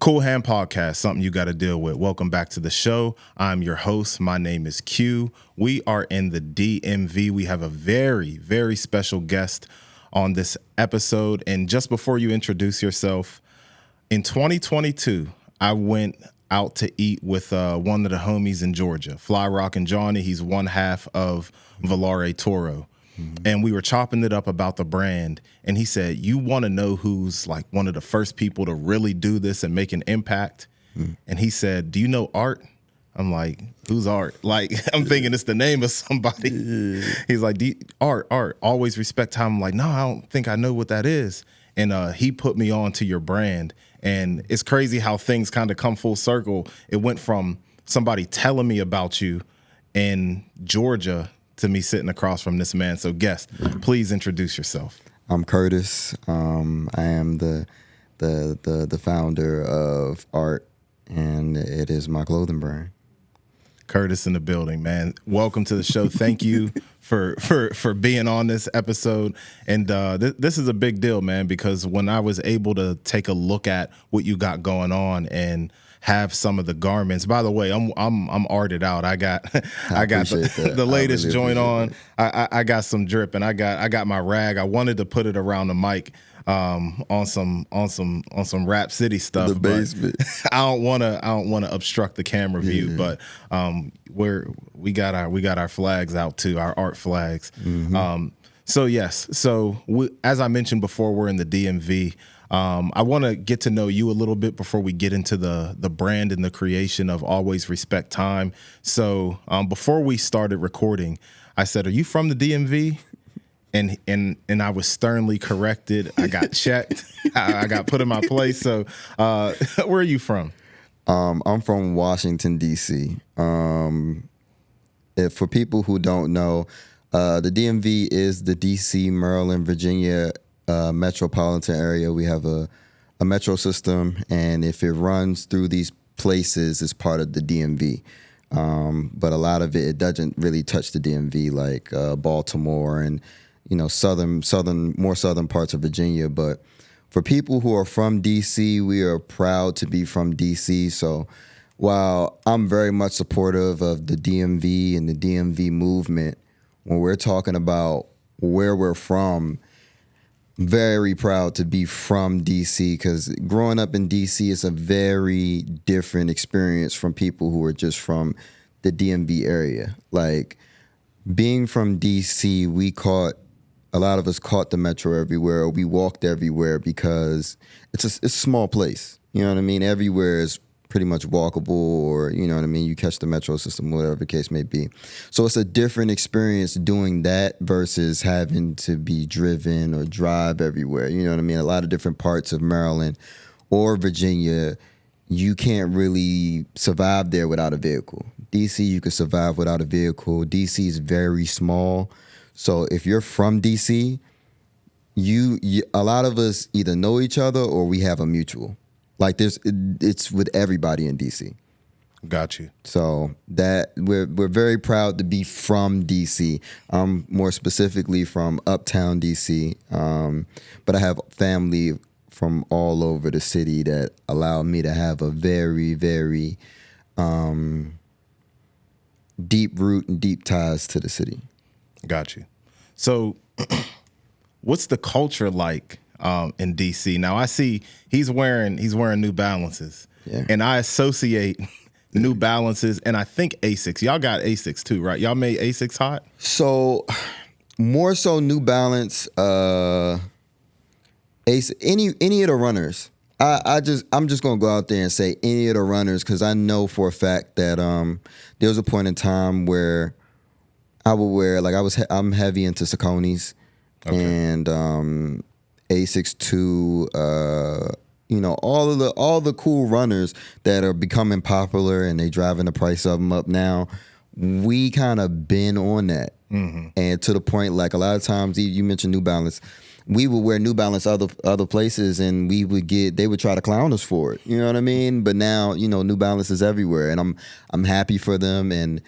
Qool Hand Podcast, something you got to deal with. Welcome back to the show. I'm your host. My name is Q. We are in the DMV. We have a very, very special guest on this episode. And just before you introduce yourself, in 2022, I went out to eat with one of the homies in Georgia, Fly Rockin' Johnny. He's one half of Volare Toro. And we were chopping it up about the brand. And he said, you want to know who's like one of the first people to really do this and make an impact? And he said, do you know Art? I'm like, who's Art? Like, I'm thinking it's the name of somebody. He's like, Art, always respect time. I'm like, no, I don't think I know what that is. And he put me on to your brand. And it's crazy how things kind of come full circle. It went from somebody telling me about you in Georgia to me sitting across from this man. So guest, please introduce yourself. I'm Curtis. I am the founder of Art, and it is my clothing brand. Curtis in the building, man. Welcome to the show. Thank you for being on this episode. And this is a big deal, man, because when I was able to take a look at what you got going on and have some of the garments. By the way, I'm arted out. I got the latest really joint on. I got some drip, and I got my rag. I wanted to put it around the mic on some Rap City stuff. The basement. I don't want to obstruct the camera view, but we got our flags out too, our art flags. So yes, as I mentioned before, we're in the DMV. I want to get to know you a little bit before we get into the brand and the creation of Always Respect Time. So before we started recording, I said, "Are you from the DMV?" And I was sternly corrected. I got checked. I got put in my place. So where are you from? I'm from Washington, D.C. For people who don't know, the DMV is the D.C., Maryland, Virginia metropolitan area. We have a metro system, and if it runs through these places, it's part of the DMV. But a lot of it doesn't really touch the DMV, like Baltimore and more southern parts of Virginia. But for people who are from DC, we are proud to be from DC. So while I'm very much supportive of the DMV and the DMV movement, when we're talking about where we're from, very proud to be from DC, because growing up in DC is a very different experience from people who are just from the DMV area. Like, being from DC, a lot of us caught the metro everywhere. We walked everywhere because it's a small place. You know what I mean? Everywhere is pretty much walkable, or, you know what I mean? You catch the metro system, whatever the case may be. So it's a different experience doing that versus having to be driven or drive everywhere. You know what I mean? A lot of different parts of Maryland or Virginia, you can't really survive there without a vehicle. DC, you can survive without a vehicle. DC is very small. So if you're from DC, a lot of us either know each other or we have a mutual. Like, it's with everybody in DC. Got you. So that we're very proud to be from DC. I'm more specifically from Uptown DC, but I have family from all over the city that allow me to have a very, very deep root and deep ties to the city. Got you. So what's the culture like in DC? Now I see he's wearing New Balances, and I associate New Balances and I think Asics. Y'all got Asics too, right? Y'all made Asics hot. So more so New Balance, any of the runners. I'm just gonna go out there and say any of the runners, because I know for a fact that there was a point in time where I would wear, like, I'm heavy into Saucony's, and Asics too, all the cool runners that are becoming popular and they driving the price of them up now. We kind of been on that, and to the point, like, a lot of times you mentioned New Balance, we would wear New Balance other places, and they would try to clown us for it. You know what I mean? But now, New Balance is everywhere, and I'm happy for them, and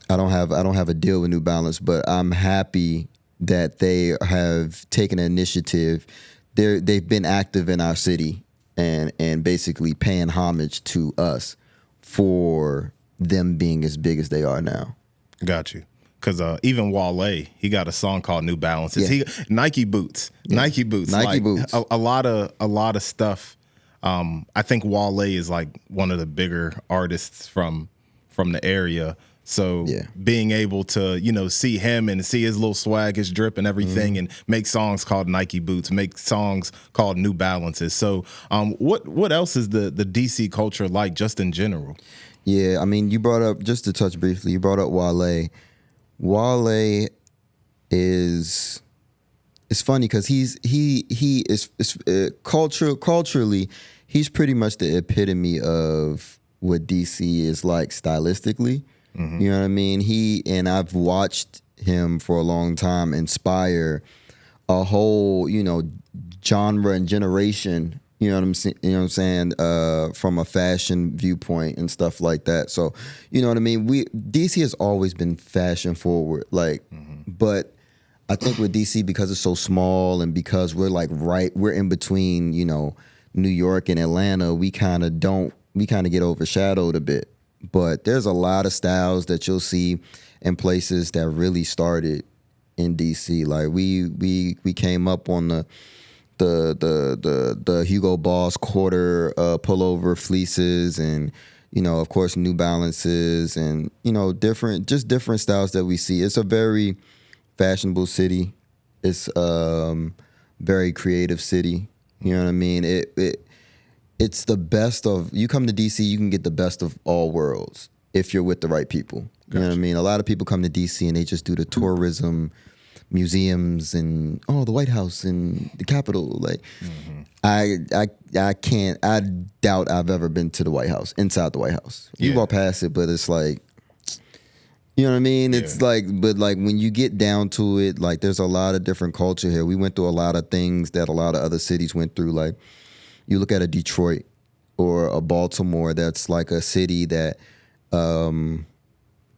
I don't have a deal with New Balance, but I'm happy that they have taken an initiative. They've been active in our city and basically paying homage to us for them being as big as they are now. Got you. Because even Wale, he got a song called New Balances. Yeah. Nike boots. Nike boots. A lot of stuff. I think Wale is like one of the bigger artists from the area. So being able to, see him and see his little swag, his drip and everything, and make songs called Nike boots, make songs called New Balances. So what else is the DC culture like just in general? Yeah, I mean, you brought up, just to touch briefly, you brought up Wale. Wale is, it's funny because he is culturally, he's pretty much the epitome of what DC is like stylistically. Mm-hmm. You know what I mean? And I've watched him for a long time inspire a whole, genre and generation. You know what I'm saying? From a fashion viewpoint and stuff like that. So, you know what I mean? DC has always been fashion forward, but I think with DC, because it's so small and because we're we're in between, New York and Atlanta, we kind of get overshadowed a bit. But there's a lot of styles that you'll see in places that really started in DC. Like we came up on the Hugo Boss quarter pullover fleeces, and of course New Balances, and different styles that we see. It's a very fashionable city. It's very creative city. You know what I mean? It's the best of, you come to DC, you can get the best of all worlds if you're with the right people. You know what I mean? A lot of people come to DC and they just do the tourism, museums, and the White House and the Capitol. Like, I doubt I've ever been to the White House, inside the White House. You walk past it, but it's like, you know what I mean? Yeah. It's like, but like when you get down to it, like there's a lot of different culture here. We went through a lot of things that a lot of other cities went through. Like, you look at a Detroit or a Baltimore, that's like a city that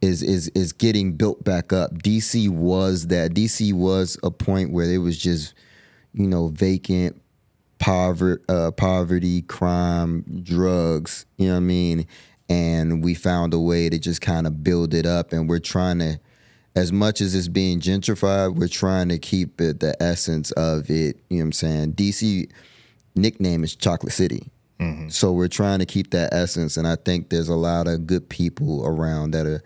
is getting built back up. DC was that. DC was a point where it was just, vacant, poverty, crime, drugs, you know what I mean? And we found a way to just kind of build it up, and we're trying to, as much as it's being gentrified, we're trying to keep it, the essence of it, you know what I'm saying? DC nickname is Chocolate City. Mm-hmm. So we're trying to keep that essence, and I think there's a lot of good people around that are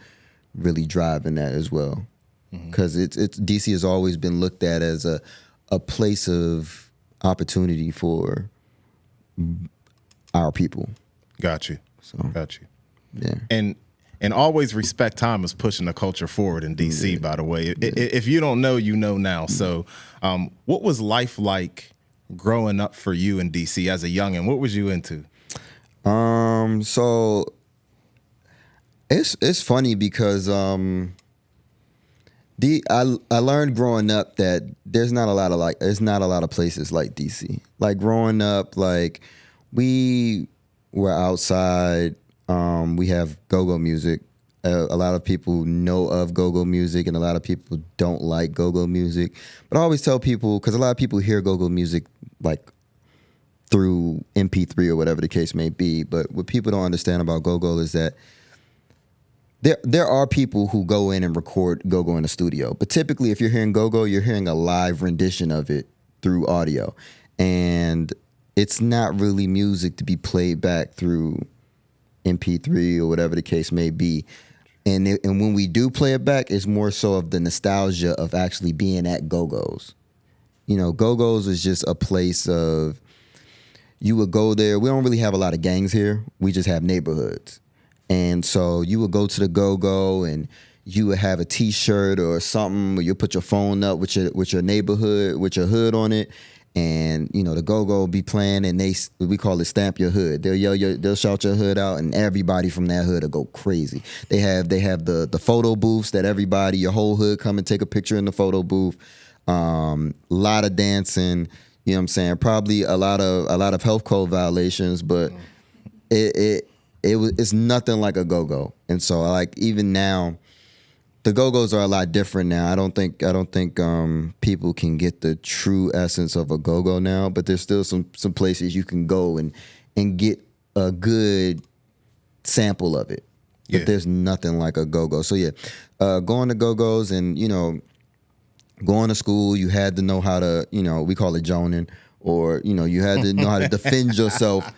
really driving that as well. Because it's DC has always been looked at as a place of opportunity for our people. Got you. Got you. Yeah. And always respect time is pushing the culture forward in DC, by the way. If you don't know, you know now. So what was life like growing up for you in DC as a youngin'? What was you into? So it's funny because I learned growing up that there's not a lot of places like DC. Like growing up, like we were outside. We have go-go music. A lot of people know of go-go music, and a lot of people don't like go-go music. But I always tell people, because a lot of people hear go-go music like through MP3 or whatever the case may be. But what people don't understand about go-go is that there are people who go in and record go-go in a studio. But typically, if you're hearing go-go, you're hearing a live rendition of it through audio. And it's not really music to be played back through MP3 or whatever the case may be. And when we do play it back, it's more so of the nostalgia of actually being at Go-Go's. Go-Go's is just a place of, you would go there. We don't really have a lot of gangs here. We just have neighborhoods. And so you would go to the Go-Go and you would have a T-shirt or something, or you'll put your phone up with your neighborhood, with your hood on it. And, the Go-Go will be playing, and we call it Stamp Your Hood. They'll shout your hood out, and everybody from that hood will go crazy. They have the photo booths that your whole hood come and take a picture in the photo booth. Lot of dancing, you know what I'm saying? Probably a lot of health code violations, but it's nothing like a Go-Go. And so, like, even now, the go-go's are a lot different now. I don't think people can get the true essence of a go-go now, but there's still some places you can go and get a good sample of it. But there's nothing like a go-go. So going to go-go's and going to school, you had to know how to, we call it joning, or you had to know how to defend yourself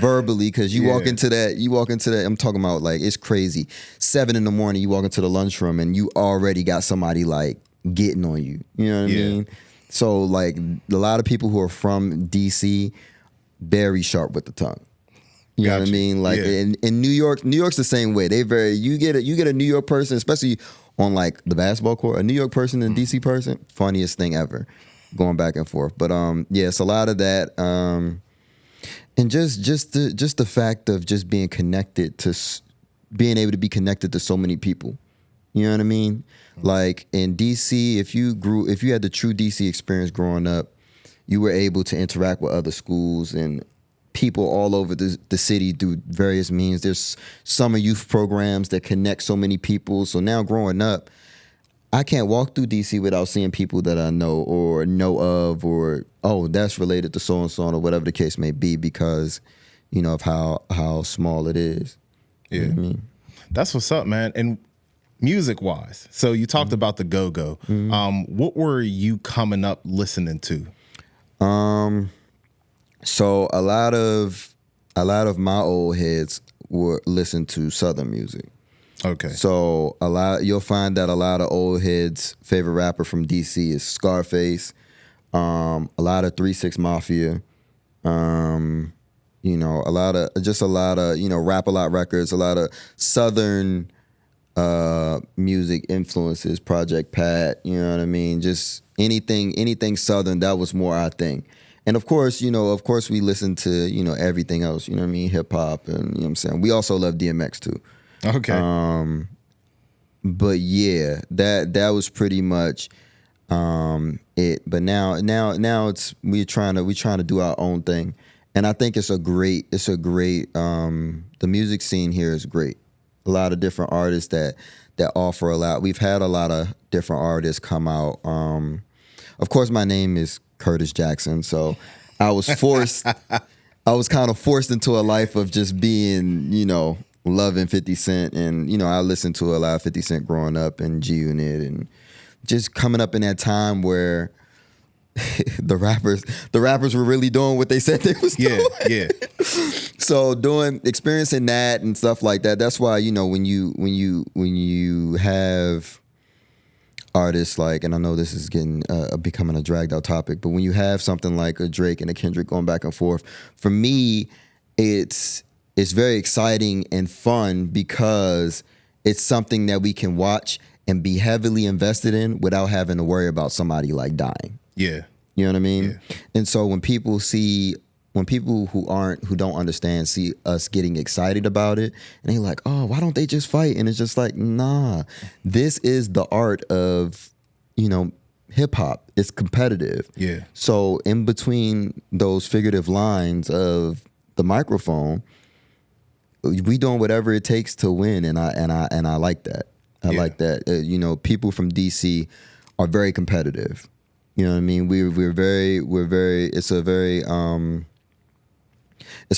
verbally, because you walk into that. I'm talking about, like, it's crazy. 7 a.m, you walk into the lunchroom and you already got somebody like getting on you. You know what I mean? So, like, a lot of people who are from DC, very sharp with the tongue. You know what I mean? Like in New York's the same way. You get a New York person, especially on like the basketball court, a New York person and a DC person, funniest thing ever, going back and forth. But it's a lot of that. And just the fact of just being able to be connected to so many people. You know what I mean? Like in DC, if you had the true DC experience growing up, you were able to interact with other schools and people all over the city through various means. There's summer youth programs that connect so many people. So now growing up, I can't walk through DC without seeing people that I know of, or, oh, that's related to so-and-so, or whatever the case may be, because, of how small it is. Yeah. You know what I mean? That's what's up, man. And music-wise, so you talked about the go-go. What were you coming up listening to? So a lot of my old heads were listen to Southern music. Okay. So you'll find that a lot of old heads' favorite rapper from DC is Scarface. A lot of 3 6 Mafia. A lot of Rap A Lot Records. A lot of Southern music influences. Project Pat. You know what I mean? Just anything Southern. That was more our thing. And of course, we listen to, everything else, what I mean? Hip hop, and, what I'm saying? We also love DMX too. Okay. But yeah, that was pretty much it. But now it's we're trying to do our own thing. And I think it's a great the music scene here is great. A lot of different artists that offer a lot. We've had a lot of different artists come out. Of course, my name is Curtis Jackson, so I was kind of forced into a life of just being, loving 50 Cent, and I listened to a lot of 50 Cent growing up, and G Unit, and just coming up in that time where the rappers were really doing what they said they was doing. Yeah. So experiencing that and stuff like that. That's why when you have artists like, and I know this is becoming a dragged out topic, but when you have something like a Drake and a Kendrick going back and forth, for me, it's very exciting and fun because it's something that we can watch and be heavily invested in without having to worry about somebody like dying. Yeah. You know what I mean? Yeah. And so when people who don't understand see us getting excited about it, and they're like, oh, why don't they just fight? And it's just like, nah, this is the art of, hip hop. It's competitive. Yeah. So in between those figurative lines of the microphone, we doing whatever it takes to win, and I like that. I like that. People from DC are very competitive. You know what I mean? We're very. It's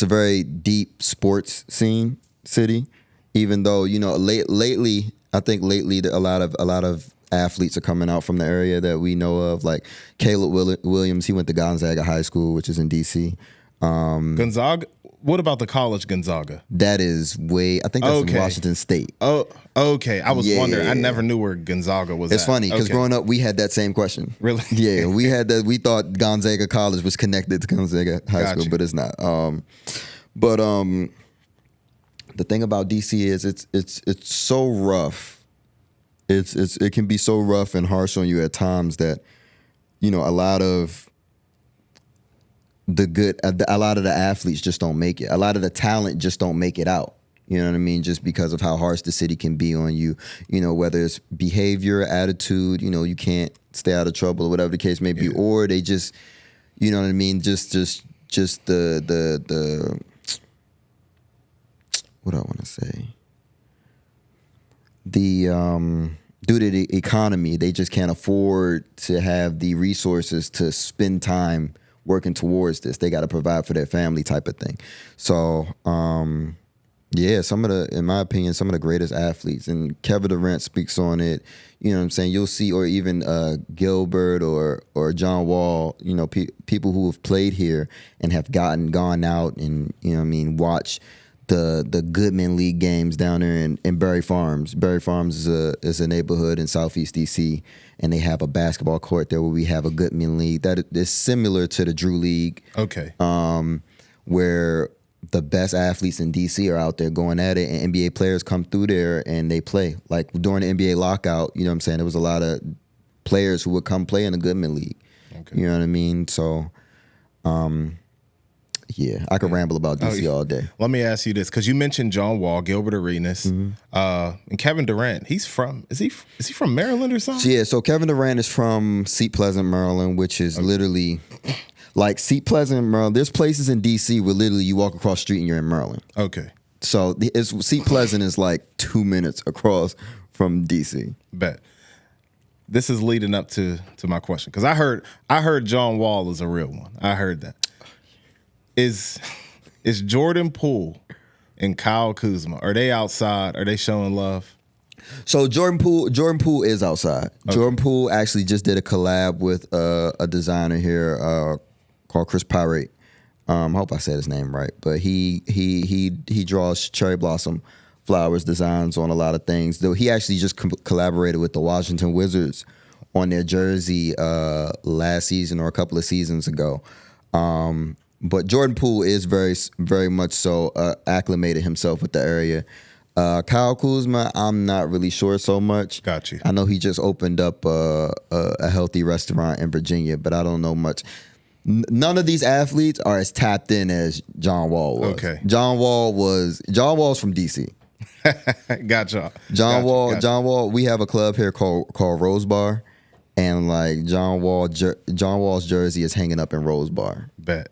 a very deep sports scene city. Even though lately, a lot of athletes are coming out from the area that we know of, like Caleb Williams. He went to Gonzaga High School, which is in DC. Gonzaga. What about the college Gonzaga? That is I think that's in Washington State. Oh, okay. I was wondering. I never knew where Gonzaga was. It's funny because growing up, we had that same question. Really? Yeah, we had that. We thought Gonzaga College was connected to Gonzaga High School, but it's not. But the thing about DC is it's so rough. It can be so rough and harsh on you at times that a lot of a lot of the athletes just don't make it. A lot of the talent just don't make it out. You know what I mean? Just because of how harsh the city can be on you. Whether it's behavior, attitude, you can't stay out of trouble or whatever the case may be, or they just, you know what I mean? Just the what do I want to say? due to the economy, they just can't afford to have the resources to spend time working towards this. They got to provide for their family type of thing. So, yeah, in my opinion, some of the greatest athletes, and Kevin Durant speaks on it. You know what I'm saying? You'll see, or even Gilbert or John Wall, people who have played here and have gone out and, watch the Goodman League games down there in Berry Farms. Berry Farms is a neighborhood in Southeast DC, and they have a basketball court there where we have a Goodman League that is similar to the Drew League. Okay. Where the best athletes in DC are out there going at it, and NBA players come through there and they play. Like during the NBA lockout, you know what I'm saying? There was a lot of players who would come play in the Goodman League. Okay. You know what I mean? So, yeah, I could ramble about DC all day. Let me ask you this, because you mentioned John Wall, Gilbert Arenas, and Kevin Durant. Is he from Maryland or something? Yeah, so Kevin Durant is from Seat Pleasant, Maryland, which is literally like Seat Pleasant, Maryland. There's places in DC where literally you walk across the street and you're in Maryland. Okay. So Seat Pleasant is like 2 minutes across from DC. Bet. This is leading up to my question, because I heard John Wall is a real one. I heard that. Is Jordan Poole and Kyle Kuzma, are they outside? Are they showing love? So Jordan Poole is outside. Okay. Jordan Poole actually just did a collab with a designer here called Chris Pirate. I hope I said his name right, but he draws cherry blossom flowers designs on a lot of things. Though he actually just collaborated with the Washington Wizards on their jersey last season or a couple of seasons ago. But Jordan Poole is very, very much so acclimated himself with the area. Kyle Kuzma, I'm not really sure so much. Got you. I know he just opened up a healthy restaurant in Virginia, but I don't know much. None of these athletes are as tapped in as John Wall was. Okay. John Wall's from DC. Gotcha. John Wall. We have a club here called Rose Bar, and like John Wall's jersey is hanging up in Rose Bar. Bet.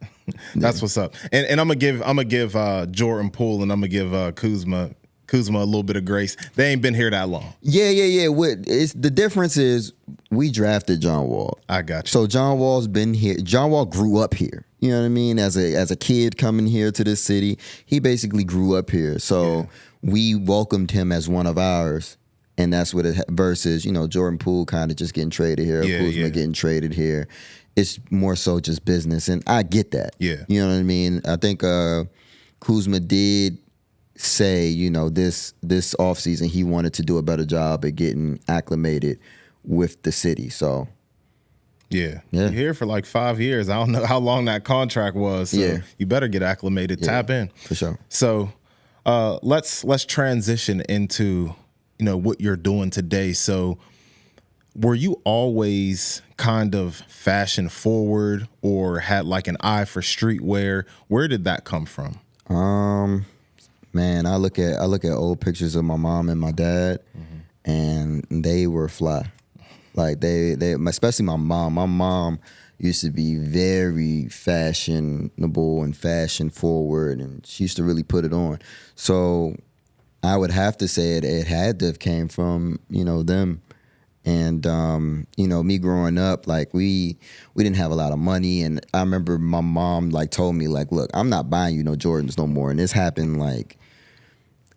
That's what's up. And I'm gonna give Jordan Poole and I'm gonna give Kuzma a little bit of grace. They ain't been here that long. Yeah. The difference is we drafted John Wall. I got you. So John Wall's been here. John Wall grew up here. You know what I mean? As a kid coming here to this city, he basically grew up here. So we welcomed him as one of ours. And that's what it versus, Jordan Poole kind of just getting traded here, Kuzma getting traded here. It's more so just business, and I get that. Yeah. You know what I mean? I think Kuzma did say, this offseason he wanted to do a better job at getting acclimated with the city. So Yeah. You're here for like 5 years. I don't know how long that contract was. So you better get acclimated, tap in. For sure. So let's transition into what you're doing today. So were you always kind of fashion forward or had like an eye for streetwear? Where did that come from? Man, I look at old pictures of my mom and my dad, and they were fly. Like they especially my mom. My mom used to be very fashionable and fashion forward, and she used to really put it on. So I would have to say it had to have came from them. And me growing up, like we didn't have a lot of money, and I remember my mom like told me like, look, I'm not buying you no Jordans no more. And this happened like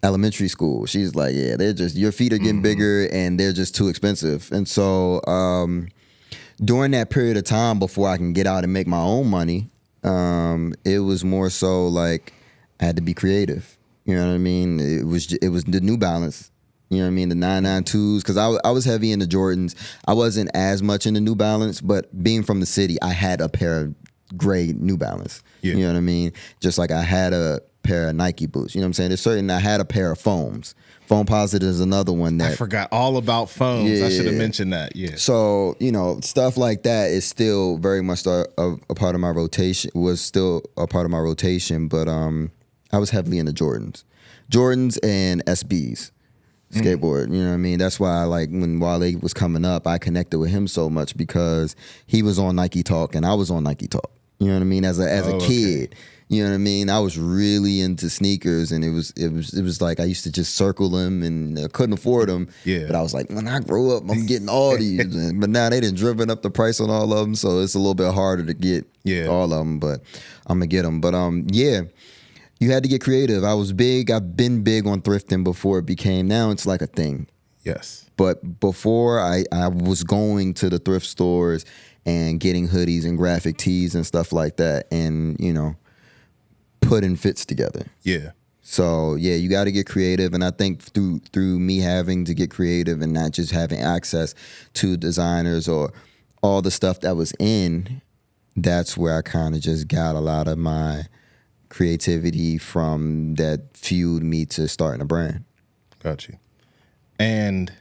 elementary school. She's like, yeah, they're just, your feet are getting bigger and they're just too expensive. And so during that period of time before I can get out and make my own money, it was more so like I had to be creative. You know what I mean? It was the New Balance. You know what I mean? The 992s, because I was heavy into Jordans. I wasn't as much into New Balance, but being from the city, I had a pair of gray New Balance. Yeah. You know what I mean? Just like I had a pair of Nike boots. You know what I'm saying? I had a pair of foams. Foam Positive is another one that... I forgot all about foams. Yeah. I should have mentioned that, yeah. So, stuff like that is still very much a part of my rotation, but I was heavily into Jordans and SBs. Skateboard, you know what I mean? That's why when Wale was coming up, I connected with him so much because he was on Nike Talk and I was on Nike Talk. You know what I mean? As a kid. Okay. You know what I mean? I was really into sneakers, and it was like I used to just circle them, and I couldn't afford them. Yeah. But I was like, when I grow up, I'm getting all these. But now they done driven up the price on all of them, so it's a little bit harder to get all of them. But I'm gonna get them. But yeah, you had to get creative. I've been big on thrifting before it became. Now it's like a thing. Yes. But before I was going to the thrift stores and getting hoodies and graphic tees and stuff like that, and putting fits together. Yeah. So yeah, you got to get creative, and I think through me having to get creative and not just having access to designers or all the stuff that was in, that's where I kind of just got a lot of my creativity from that fueled me to starting a brand. Got you. And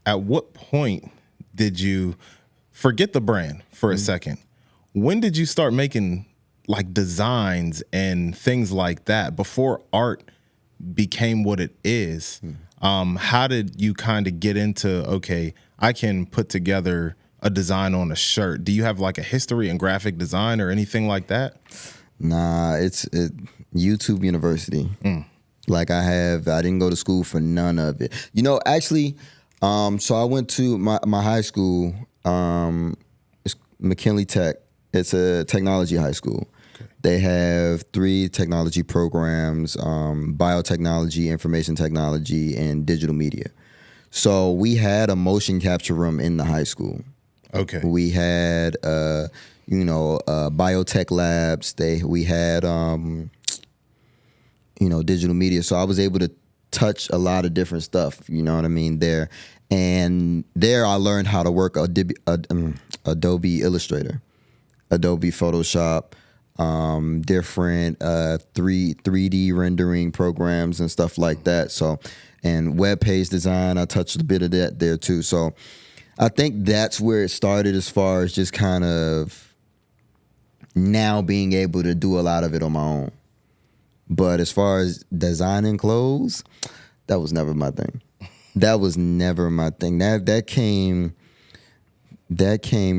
at what point did you forget the brand for a second? When did you start making like designs and things like that before art became what it is? How did you kind of get into, okay, I can put together a design on a shirt? Do you have like a history in graphic design or anything like that? Nah, it's YouTube University. Like I didn't go to school for none of it. Actually, so I went to my high school, it's McKinley Tech. It's a technology high school. Okay. They have 3 technology programs, biotechnology, information technology, and digital media. So we had a motion capture room in the high school. Okay. We had, biotech labs. We had, digital media. So I was able to touch a lot of different stuff, you know what I mean, there. And there I learned how to work Adobe Illustrator, Adobe Photoshop, different 3D rendering programs and stuff like that. So, and web page design, I touched a bit of that there too. So I think that's where it started as far as just kind of now being able to do a lot of it on my own. But as far as designing clothes, that was never my thing. That was never my thing. That came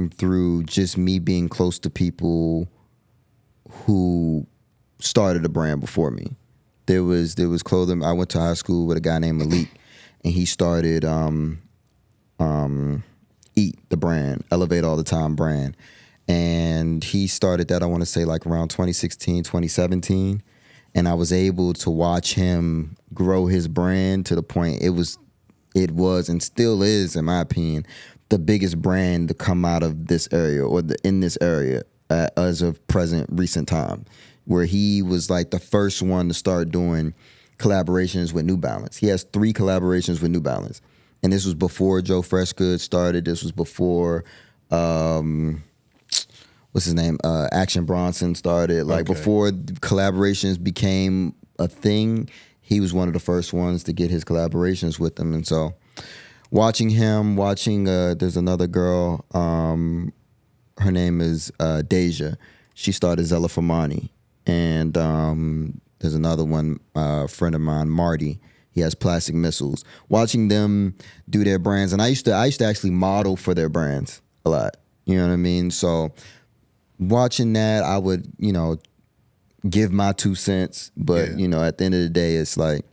through just me being close to people who started a brand before me. There was clothing. I went to high school with a guy named Malik, and he started Eat, the brand, Elevate All the Time brand. And he started that, I want to say, like around 2016, 2017. And I was able to watch him grow his brand to the point it was and still is, in my opinion, the biggest brand to come out of this area or in this area as of recent time, where he was like the first one to start doing collaborations with New Balance. He has 3 collaborations with New Balance. And this was before Joe Freshgood started. This was before, what's his name? Action Bronson started. Like before collaborations became a thing, he was one of the first ones to get his collaborations with them. And so watching there's another girl, her name is Deja. She started Zella Famani. And there's another one, a friend of mine, Marty. He has Plastic Missiles. Watching them do their brands, and I used to actually model for their brands a lot. You know what I mean? So watching that, I would, give my 2 cents. But, at the end of the day, it's like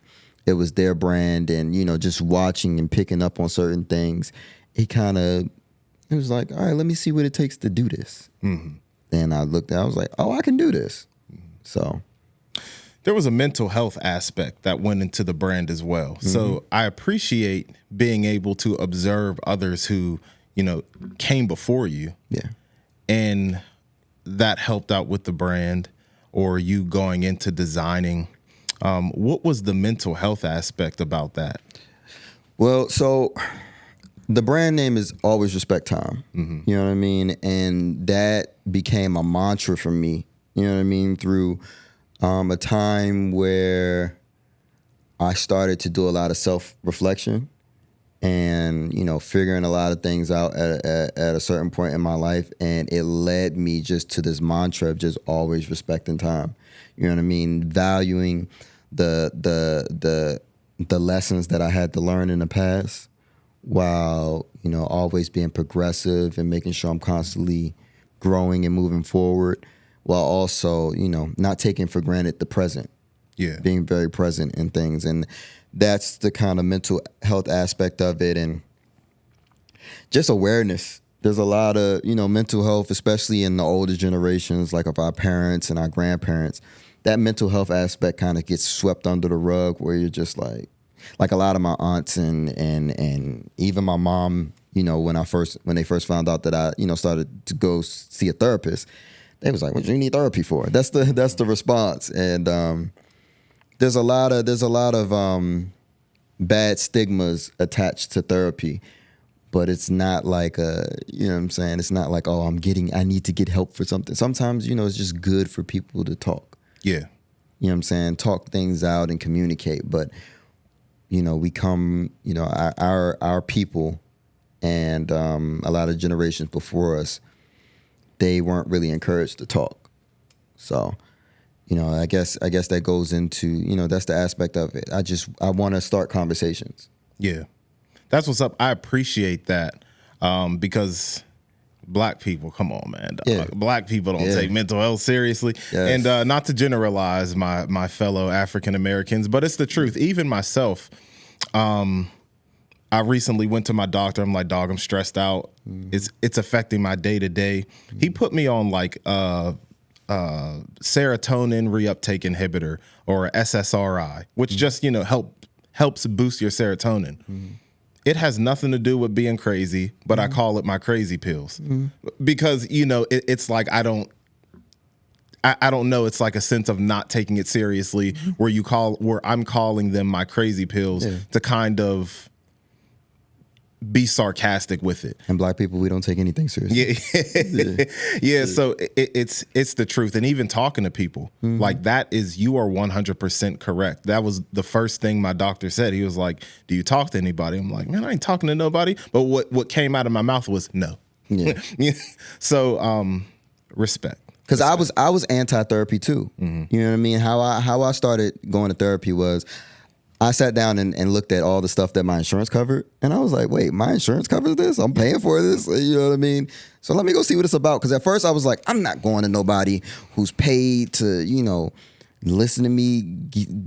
it was their brand, and, just watching and picking up on certain things, it was like, all right, let me see what it takes to do this. Mm-hmm. And I looked at it, I was like, oh, I can do this. So there was a mental health aspect that went into the brand as well. Mm-hmm. So I appreciate being able to observe others who, came before you. Yeah. And that helped out with the brand, or you going into designing. What was the mental health aspect about that? Well, so the brand name is Always Respect Time. Mm-hmm. You know what I mean? And that became a mantra for me, you know what I mean, through a time where I started to do a lot of self-reflection and, figuring a lot of things out at a certain point in my life. And it led me just to this mantra of just always respecting time. You know what I mean? Valuing the lessons that I had to learn in the past, while, always being progressive and making sure I'm constantly growing and moving forward, while also, not taking for granted the present. Yeah. Being very present in things. And that's the kind of mental health aspect of it. And just awareness. There's a lot of, mental health, especially in the older generations, like of our parents and our grandparents. That mental health aspect kind of gets swept under the rug, where you're just like a lot of my aunts and even my mom, when they first found out that I, started to go see a therapist, they was like, "What do you need therapy for?" That's the response. And there's a lot of bad stigmas attached to therapy, but it's not like it's not like, oh, I need to get help for something. Sometimes, it's just good for people to talk. Yeah. You know what I'm saying? Talk things out and communicate. But, we come, our people and a lot of generations before us, they weren't really encouraged to talk. So, I guess that goes into, that's the aspect of it. I want to start conversations. Yeah. That's what's up. I appreciate that because Black people, come on, man. Yeah. Black people don't take mental health seriously. Yes. And not to generalize my fellow African Americans, but it's the truth. Even myself, I recently went to my doctor. I'm like, dog, I'm stressed out. It's affecting my day to day. He put me on like serotonin reuptake inhibitor, or SSRI, which just helps boost your serotonin. It has nothing to do with being crazy, but I call it my crazy pills because it's like I don't know. It's like a sense of not taking it seriously, where I'm calling them my crazy pills to kind of be sarcastic with it. And Black people, we don't take anything seriously. Yeah. So it's the truth. And even talking to people like that you are 100% correct. That was the first thing my doctor said. He was like, "Do you talk to anybody?" I'm like, "Man, I ain't talking to nobody." But what came out of my mouth was no. Yeah. So respect. Because I was anti-therapy too. You know what I mean? How I started going to therapy was, I sat down and looked at all the stuff that my insurance covered. And I was like, wait, my insurance covers this? I'm paying for this? You know what I mean? So let me go see what it's about. Because at first I was like, I'm not going to nobody who's paid to, listen to me,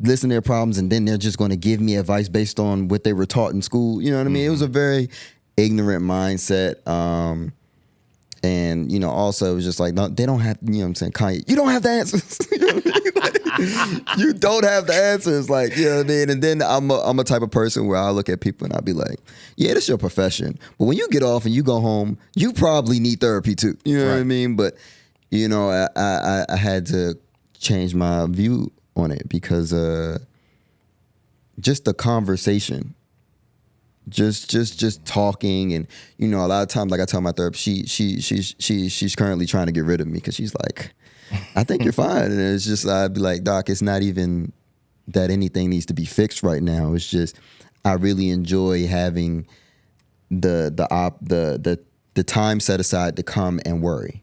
listen to their problems, and then they're just going to give me advice based on what they were taught in school. You know what I mean? It was a very ignorant mindset. And, also it was just like, no, they don't have, Kanye, you don't have the answers. You don't have the answers, like, you know what I mean? And then I'm a type of person where I look at people and I'll be like, yeah, this is your profession. But when you get off and you go home, you probably need therapy too. You know what I mean? But, I had to change my view on it because just the conversation, just talking, and a lot of times, like I tell my therapist, she's currently trying to get rid of me because she's like, I think you're fine. And it's just, I'd be like, Doc, it's not even that anything needs to be fixed right now. It's just, I really enjoy having the time set aside to come and worry.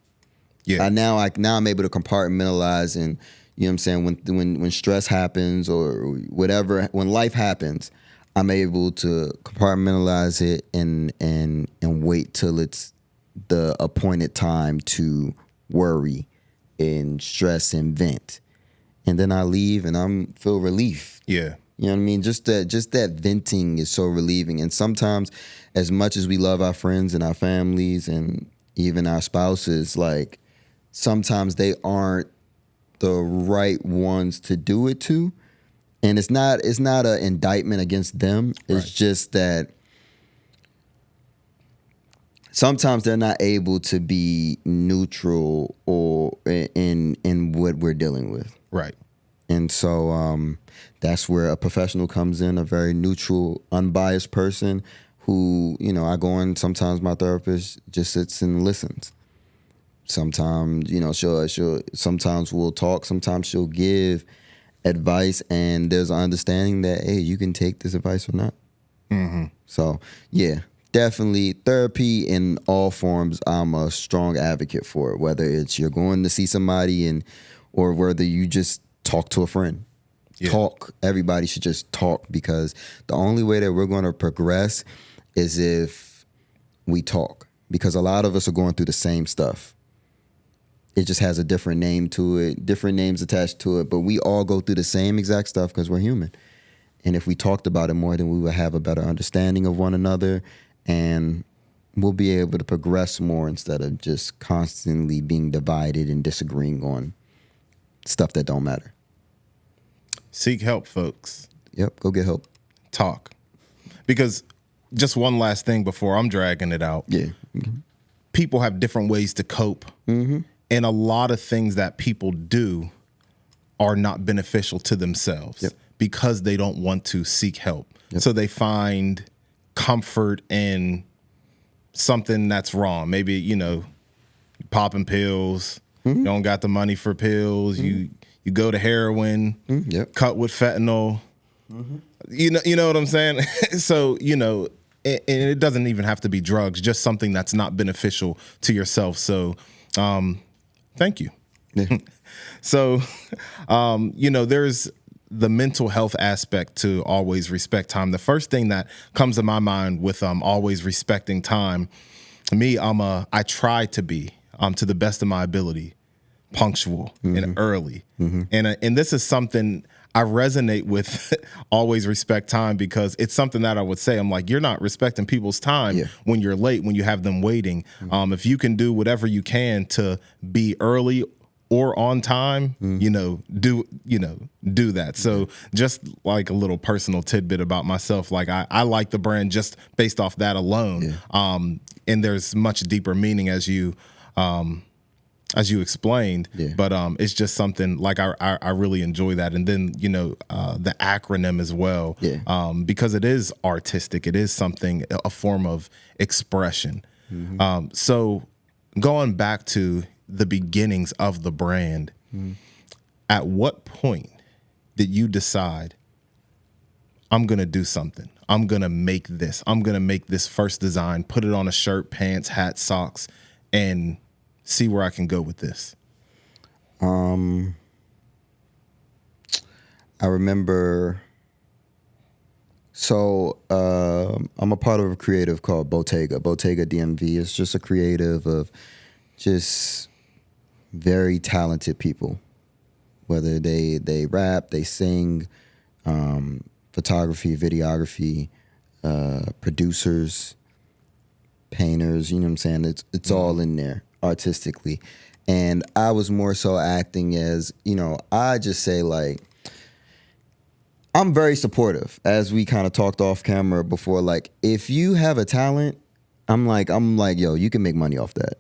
Yeah. Now I'm able to compartmentalize, and when stress happens or whatever, when life happens, I'm able to compartmentalize it and wait till it's the appointed time to worry and stress and vent. And then I leave and I feel relief. Yeah. You know what I mean? Just that venting is so relieving. And sometimes, as much as we love our friends and our families and even our spouses, like, sometimes they aren't the right ones to do it to. And it's not an indictment against them. It's just that sometimes they're not able to be neutral or in what we're dealing with. Right. And so that's where a professional comes in, a very neutral, unbiased person who, I go in, sometimes my therapist just sits and listens. Sometimes, she'll sometimes we'll talk, sometimes she'll give advice, and there's an understanding that, hey, you can take this advice or not. Mm-hmm. So, yeah, definitely therapy in all forms. I'm a strong advocate for it, whether it's you're going to see somebody or whether you just talk to a friend. Yeah. Talk. Everybody should just talk, because the only way that we're going to progress is if we talk, because a lot of us are going through the same stuff. It just has a different name to it, different names attached to it. But we all go through the same exact stuff because we're human. And if we talked about it more, then we would have a better understanding of one another, and we'll be able to progress more instead of just constantly being divided and disagreeing on stuff that don't matter. Seek help, folks. Yep, go get help. Talk. Because just one last thing before I'm dragging it out. Yeah. People have different ways to cope. Mm-hmm. And a lot of things that people do are not beneficial to themselves because they don't want to seek help. So they find comfort in something that's wrong. Maybe, you know, popping pills, you don't got the money for pills, you go to heroin, cut with fentanyl. You know what I'm saying? So, you know, and it doesn't even have to be drugs, just something that's not beneficial to yourself. So, thank you. So, you know, there's the mental health aspect to always respect time. The first thing that comes to my mind with always respecting time, me, I try to be, to the best of my ability, punctual and early. And this is something I resonate with. Always respect time, because it's something that I would say, I'm like, you're not respecting people's time when you're late, when you have them waiting. If you can do whatever you can to be early or on time, do that. So just like a little personal tidbit about myself, like I like the brand just based off that alone. And there's much deeper meaning as you explained, but it's just something like I really enjoy that. And then, you know, the acronym as well, because it is artistic. It is something, a form of expression. So going back to the beginnings of the brand, at what point did you decide, I'm going to do something? I'm going to make this. I'm going to make this first design, put it on a shirt, pants, hat, socks, and see where I can go with this? I remember, so I'm a part of a creative called Bottega DMV. It's just a creative of just very talented people, whether they rap, they sing, photography, videography, producers, painters, you know what I'm saying? It's all in there artistically. And I was more so acting as, you know, I just say, like, I'm very supportive, as we kind of talked off camera before. Like, if you have a talent, I'm like, yo, you can make money off that.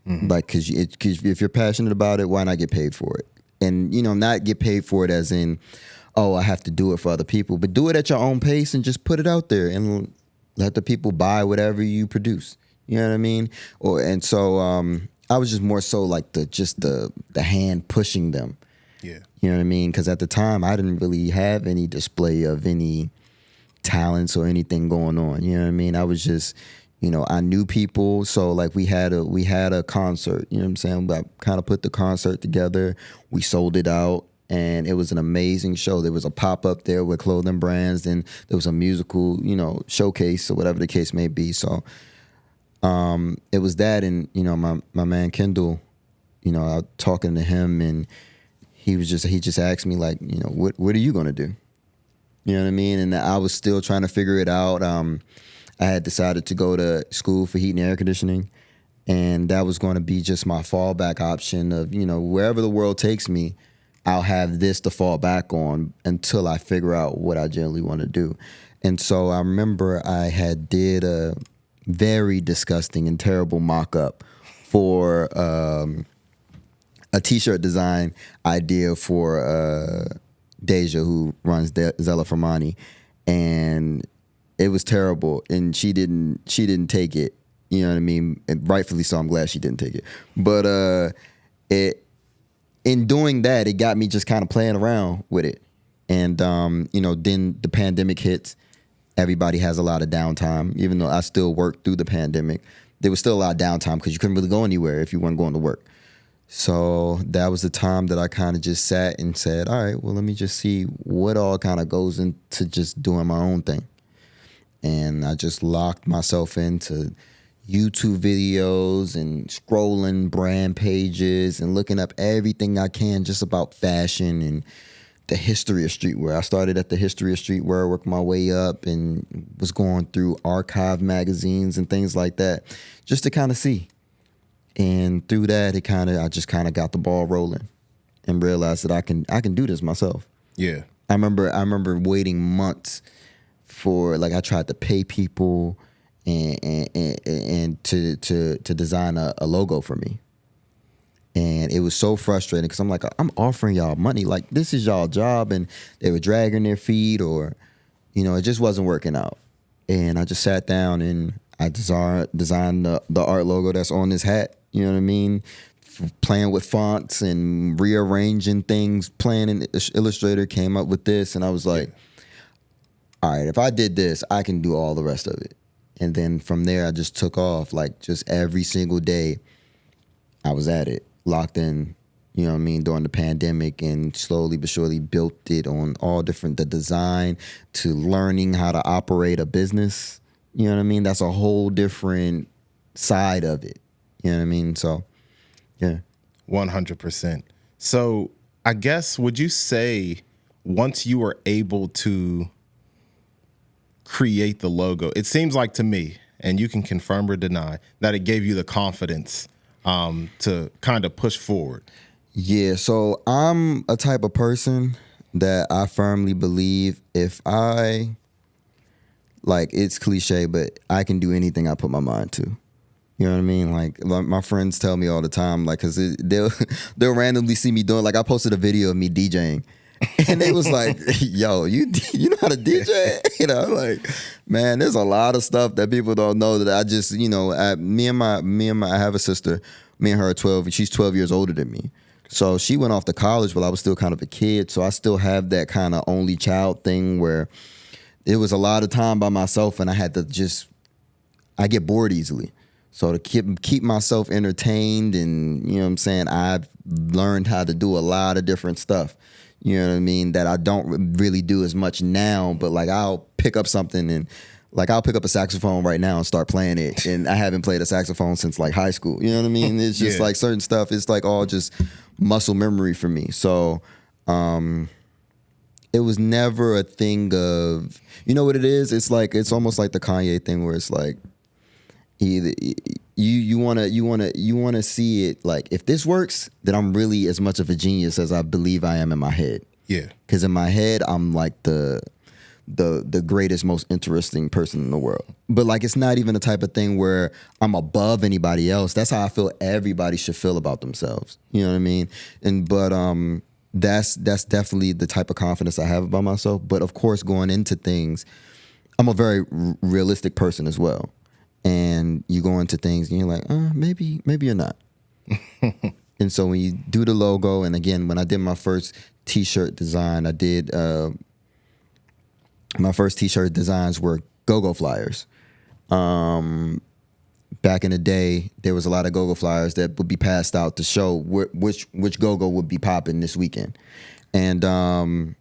Like, cause if you're passionate about it, why not get paid for it? And, you know, not get paid for it as in, oh, I have to do it for other people, but do it at your own pace and just put it out there and let the people buy whatever you produce. You know what I mean? And so I was just more so like the hand pushing them. Yeah. You know what I mean? Because at the time I didn't really have any display of any talents or anything going on. You know what I mean? I was just, you know, I knew people. So like we had a concert, you know what I'm saying? I kind of put the concert together. We sold it out. And it was an amazing show. There was a pop-up there with clothing brands, and there was a musical, you know, showcase or whatever the case may be. So it was that, and, you know, my man Kendall, you know, I was talking to him, and he just asked me, like, you know, what are you gonna do? You know what I mean? And I was still trying to figure it out. I had decided to go to school for heat and air conditioning, and that was going to be just my fallback option of, you know, wherever the world takes me, I'll have this to fall back on until I figure out what I generally want to do. And so I remember I had did a very disgusting and terrible mock-up for a T-shirt design idea for Deja, who runs Zella Fermani, and it was terrible. And she didn't take it. You know what I mean? And rightfully so. I'm glad she didn't take it. But in doing that, it got me just kind of playing around with it. And, you know, then the pandemic hits. Everybody has a lot of downtime. Even though I still worked through the pandemic, there was still a lot of downtime because you couldn't really go anywhere if you weren't going to work. So that was the time that I kind of just sat and said, all right, well, let me just see what all kind of goes into just doing my own thing. And I just locked myself into YouTube videos and scrolling brand pages and looking up everything I can just about fashion and the history of streetwear. I started at the history of streetwear, worked my way up, and was going through archive magazines and things like that just to kind of see. And through that, I just kind of got the ball rolling and realized that I can do this myself. Yeah. I remember waiting months for, like, I tried to pay people and to design a logo for me. And it was so frustrating because I'm like, I'm offering y'all money. Like, this is y'all job. And they were dragging their feet, or, it just wasn't working out. And I just sat down and I designed the art logo that's on this hat. You know what I mean? Playing with fonts and rearranging things, playing in Illustrator, came up with this. And I was like, all right, if I did this, I can do all the rest of it. And then from there, I just took off. Like, just every single day, I was at it, locked in, during the pandemic, and slowly but surely built it on all different, the design to learning how to operate a business. You know what I mean? That's a whole different side of it. You know what I mean? So, yeah. 100%. So I guess, would you say once you were able to create the logo, it seems like to me, and you can confirm or deny, that it gave you the confidence to kind of push forward? Yeah, so I'm a type of person that I firmly believe if I, like, it's cliche, but I can do anything I put my mind to. You know what I mean? Like my friends tell me all the time, like, because they'll randomly see me doing, like, I posted a video of me DJing. And they was like, yo, you know how to DJ? Like, man, there's a lot of stuff that people don't know that I just, I have a sister, me and her are 12, she's 12 years older than me. So she went off to college while I was still kind of a kid. So I still have that kind of only child thing where it was a lot of time by myself, and I had to I get bored easily. So to keep myself entertained, and, you know what I'm saying, I've learned how to do a lot of different stuff. You know what I mean? That I don't really do as much now, but, like, I'll pick up something, and, like, I'll pick up a saxophone right now and start playing it. And I haven't played a saxophone since, like, high school. You know what I mean? It's just like certain stuff. It's like all just muscle memory for me. So it was never a thing of, you know what it is? It's like, it's almost like the Kanye thing where it's like, either you wanna see it, like, if this works, then I'm really as much of a genius as I believe I am in my head. Yeah. Because in my head, I'm like the greatest, most interesting person in the world. But, like, it's not even the type of thing where I'm above anybody else. That's how I feel everybody should feel about themselves. You know what I mean? But that's definitely the type of confidence I have about myself. But of course, going into things, I'm a very realistic person as well. And you go into things and you're like, maybe you're not. And so when you do the logo, and again, when I did my first T-shirt design, I did my first T-shirt designs were go-go flyers. Back in the day, there was a lot of go-go flyers that would be passed out to show which go-go would be popping this weekend. And I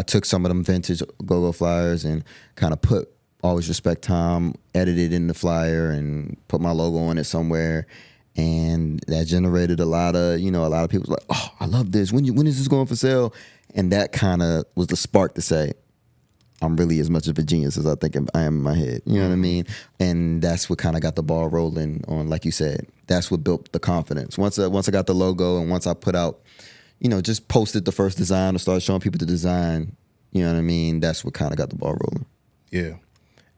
took some of them vintage go-go flyers and kind of put Always Respect Tom, edited in the flyer and put my logo on it somewhere. And that generated a lot of people like, oh, I love this. When is this going for sale? And that kind of was the spark to say, I'm really as much of a genius as I think I am in my head. You know what I mean? And that's what kind of got the ball rolling on, like you said, that's what built the confidence. Once I got the logo, and once I put out, just posted the first design and started showing people the design, you know what I mean? That's what kind of got the ball rolling. Yeah.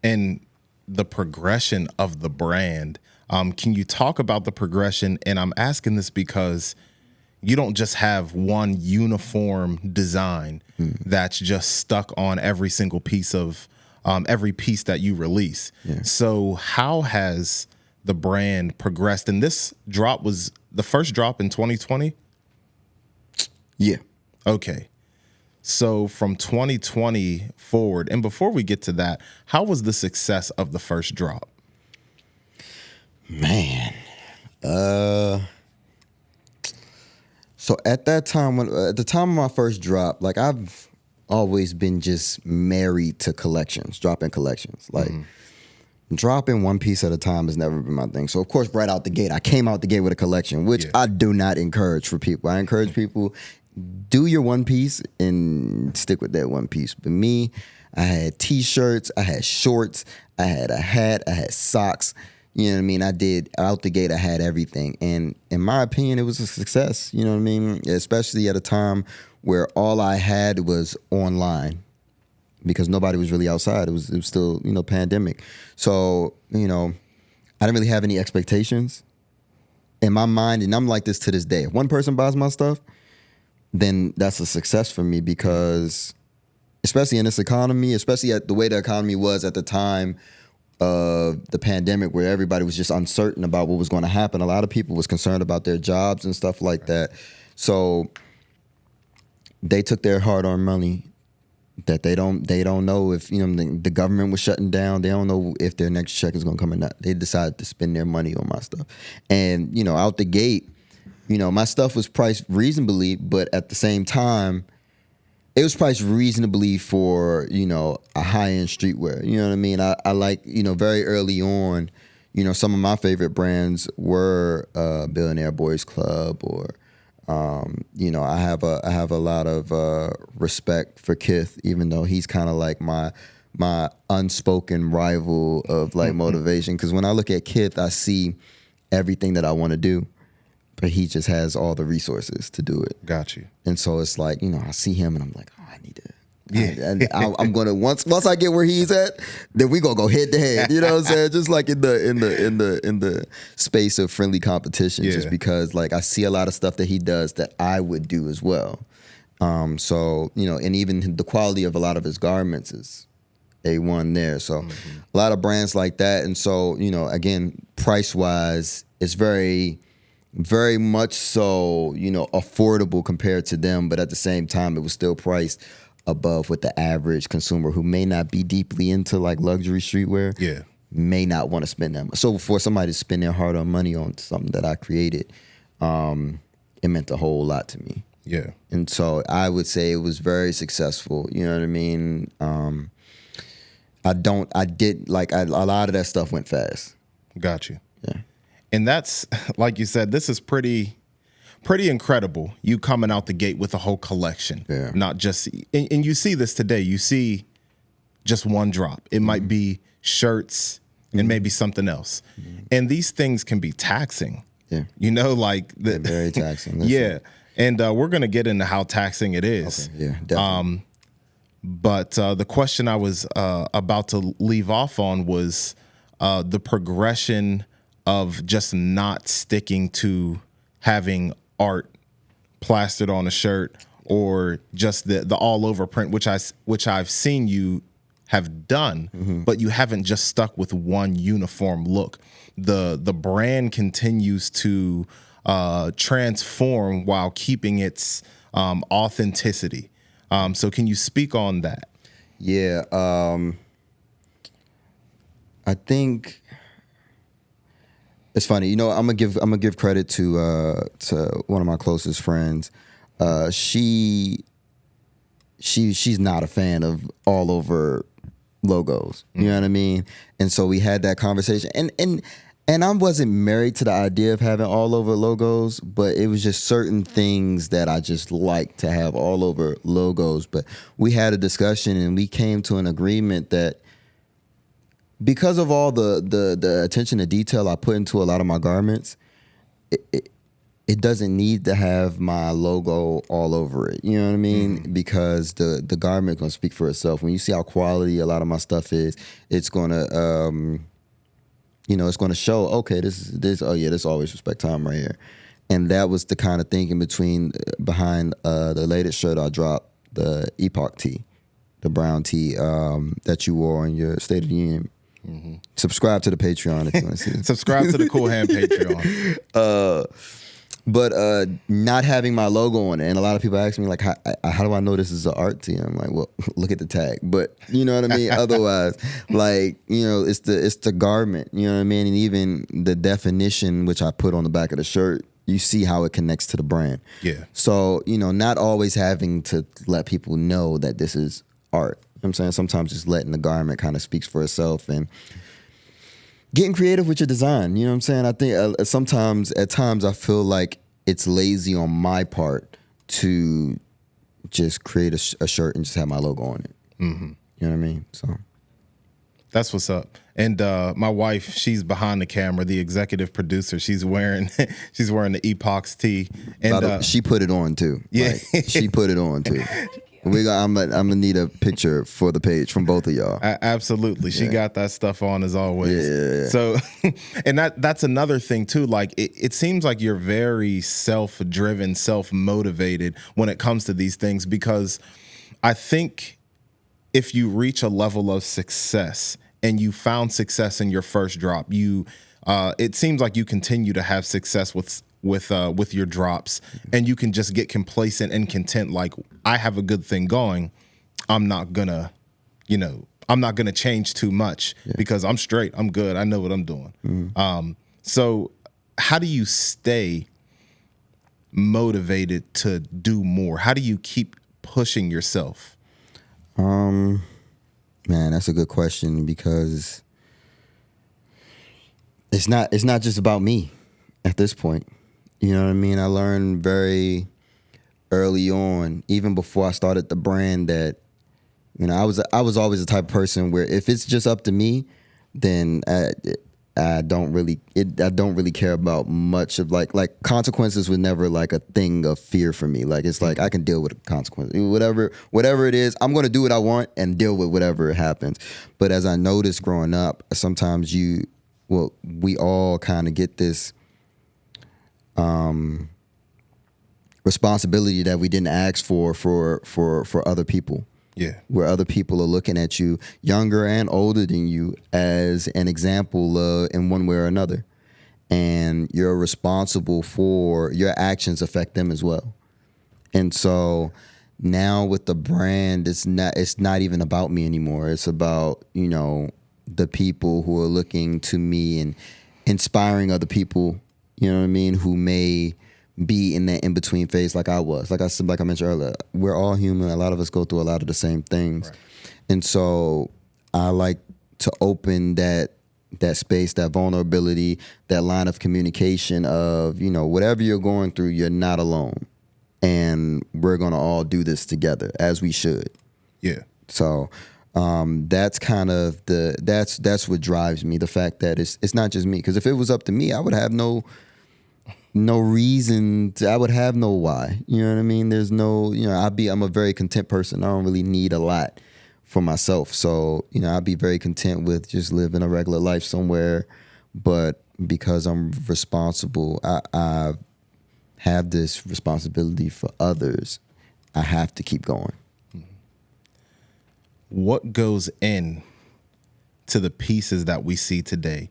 And the progression of the brand, can you talk about the progression? And I'm asking this because you don't just have one uniform design that's just stuck on every single piece of every piece that you release. Yeah. So how has the brand progressed? And this drop was the first drop in 2020? Yeah. Okay. So from 2020 forward, and before we get to that, how was the success of the first drop? Man, so at that time, at the time of my first drop, like, I've always been just married to collections, dropping collections. Like, dropping one piece at a time has never been my thing. So of course, right out the gate, I came out the gate with a collection, which I do not encourage for people. I encourage people, do your one piece and stick with that one piece. But me, I had t-shirts, I had shorts, I had a hat, I had socks. You know what I mean? I did out the gate, I had everything. And in my opinion, it was a success. You know what I mean? Especially at a time where all I had was online, because nobody was really outside. It was still, pandemic. So, I didn't really have any expectations in my mind. And I'm like this to this day. If one person buys my stuff, then that's a success for me, because especially in this economy, especially at the way the economy was at the time of the pandemic, where everybody was just uncertain about what was going to happen. A lot of people was concerned about their jobs and stuff like that. So they took their hard-earned money that they don't know if, the government was shutting down. They don't know if their next check is going to come or not. They decided to spend their money on my stuff. And, out the gate, my stuff was priced reasonably, but at the same time, it was priced reasonably for, a high-end streetwear. You know what I mean? I like, very early on, some of my favorite brands were Billionaire Boys Club, or, I have a lot of respect for Kith, even though he's kind of like my unspoken rival of like motivation. Because when I look at Kith, I see everything that I want to do, but he just has all the resources to do it. Got you. And so it's like, I see him and I'm like, oh, I need to. Yeah. And I'm gonna once I get where he's at, then we gonna go head to head. You know what I'm saying? Just like in the space of friendly competition. Just because like I see a lot of stuff that he does that I would do as well. So and even the quality of a lot of his garments is A1 there. So a lot of brands like that. And so again, price wise, it's very, very much so, affordable compared to them, but at the same time, it was still priced above what the average consumer who may not be deeply into like luxury streetwear may not want to spend that much. So for somebody to spend their hard-earned money on something that I created, it meant a whole lot to me. Yeah. And so I would say it was very successful. You know what I mean? A lot of that stuff went fast. Got you. Yeah. And that's, like you said, this is pretty incredible. You coming out the gate with a whole collection, not just, and you see this today. You see just one drop. It might be shirts and maybe something else. And these things can be taxing. Yeah. Very taxing. And we're going to get into how taxing it is. Okay. Yeah, definitely. But the question I was about to leave off on was the progression of just not sticking to having art plastered on a shirt, or just the all over print, which I've seen you have done, but you haven't just stuck with one uniform look. The brand continues to transform while keeping its authenticity. So can you speak on that? Yeah, I think it's funny. I'm gonna give credit to one of my closest friends. She's not a fan of all over logos. You know what I mean? And so we had that conversation. And I wasn't married to the idea of having all over logos, but it was just certain things that I just like to have all over logos. But we had a discussion and we came to an agreement that because of all the attention to detail I put into a lot of my garments, it doesn't need to have my logo all over it. You know what I mean? Because the garment gonna speak for itself. When you see how quality a lot of my stuff is, it's gonna it's gonna show. Okay, this always respect time right here, and that was the kind of thinking behind the latest shirt I dropped, the Epoch tee, the brown tee that you wore on your State of the Union. Subscribe to the Patreon if you want to see it. Subscribe to the Qool Hand Patreon. But not having my logo on it, and a lot of people ask me like, how do I know this is an art tee? I'm like, well, look at the tag. But you know what I mean. Otherwise, it's the garment. You know what I mean. And even the definition which I put on the back of the shirt, you see how it connects to the brand. Yeah. So not always having to let people know that this is art. You know what I'm saying, sometimes just letting the garment kind of speaks for itself. And getting creative with your design. You know what I'm saying? I think at times I feel like it's lazy on my part to just create a shirt and just have my logo on it. Mm-hmm. You know what I mean? So that's what's up. And my wife, she's behind the camera, the executive producer. She's wearing the Epox tee, and she put it on too. Yeah, like, she put it on too. I'm gonna need a picture for the page from both of y'all. Absolutely, she got that stuff on as always. Yeah. So, and that's another thing too. Like it seems like you're very self-driven, self-motivated when it comes to these things, because I think if you reach a level of success and you found success in your first drop, it seems like you continue to have success with your drops, and you can just get complacent and content. Like, I have a good thing going, I'm not gonna change too much because I'm straight, I'm good, I know what I'm doing. Mm-hmm. So how do you stay motivated to do more? How do you keep pushing yourself? Man, that's a good question, because it's not just about me at this point. You know what I mean? I learned very early on, even before I started the brand, that, you know, I was always the type of person where if it's just up to me, then I don't really care about much of like consequences was never like a thing of fear for me. Like, it's like I can deal with consequences, whatever it is. I'm going to do what I want and deal with whatever happens. But as I noticed growing up, sometimes we all kind of get this responsibility that we didn't ask for other people. Yeah. Where other people are looking at you, younger and older than you, as an example in one way or another. And you're responsible for your actions affect them as well. And so now with the brand, it's not even about me anymore. It's about, you know, the people who are looking to me and inspiring other people, you know what I mean, who may be in that in-between phase like I was. Like I mentioned earlier, we're all human. A lot of us go through a lot of the same things. Right. And so I like to open that space, that vulnerability, that line of communication of, you know, whatever you're going through, you're not alone. And we're going to all do this together, as we should. Yeah. So that's kind of that's what drives me, the fact that it's not just me. Because if it was up to me, I would have no reason I would have no why. You know what I mean? There's no, you know, I'm a very content person. I don't really need a lot for myself. So, you know, I'd be very content with just living a regular life somewhere. But because I'm responsible, I have this responsibility for others. I have to keep going. What goes in to the pieces that we see today?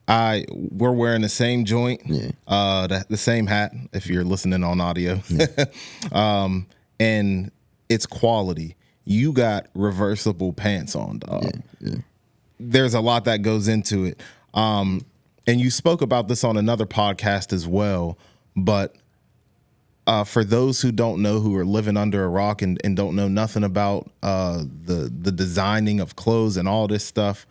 We're wearing the same joint, the same hat, if you're listening on audio, and it's quality. You got reversible pants on, dog. Yeah. There's a lot that goes into it. And you spoke about this on another podcast as well, but for those who don't know, who are living under a rock and don't know nothing about the designing of clothes and all this stuff,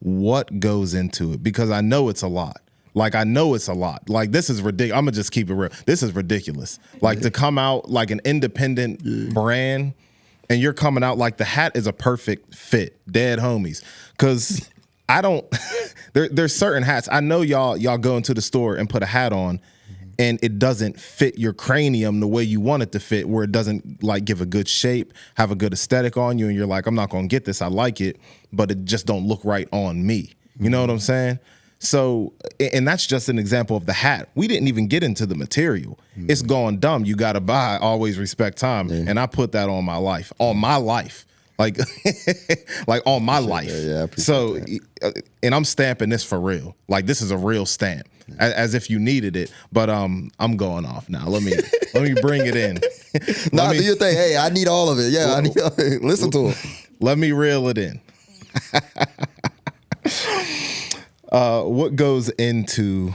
what goes into it? Because I know it's a lot. Like, this is ridiculous. I'm going to just keep it real. This is ridiculous. Like, to come out like an independent brand, and you're coming out like the hat is a perfect fit. Dead homies. Because I don't, there's certain hats. I know y'all go into the store and put a hat on, and it doesn't fit your cranium the way you want it to fit, where it doesn't like give a good shape, have a good aesthetic on you, and you're like, I'm not gonna get this. I like it, but it just don't look right on me. You know what I'm saying? So, and that's just an example of the hat. We didn't even get into the material. It's going dumb. You gotta buy Always Respect Time, and I put that on my life, like like on my life. Yeah, so, and I'm stamping this for real. Like, this is a real stamp. As if you needed it, but I'm going off now. Let me bring it in. Do your thing. Hey, I need all of it. Yeah, I need. Listen to it. Let me reel it in. What goes into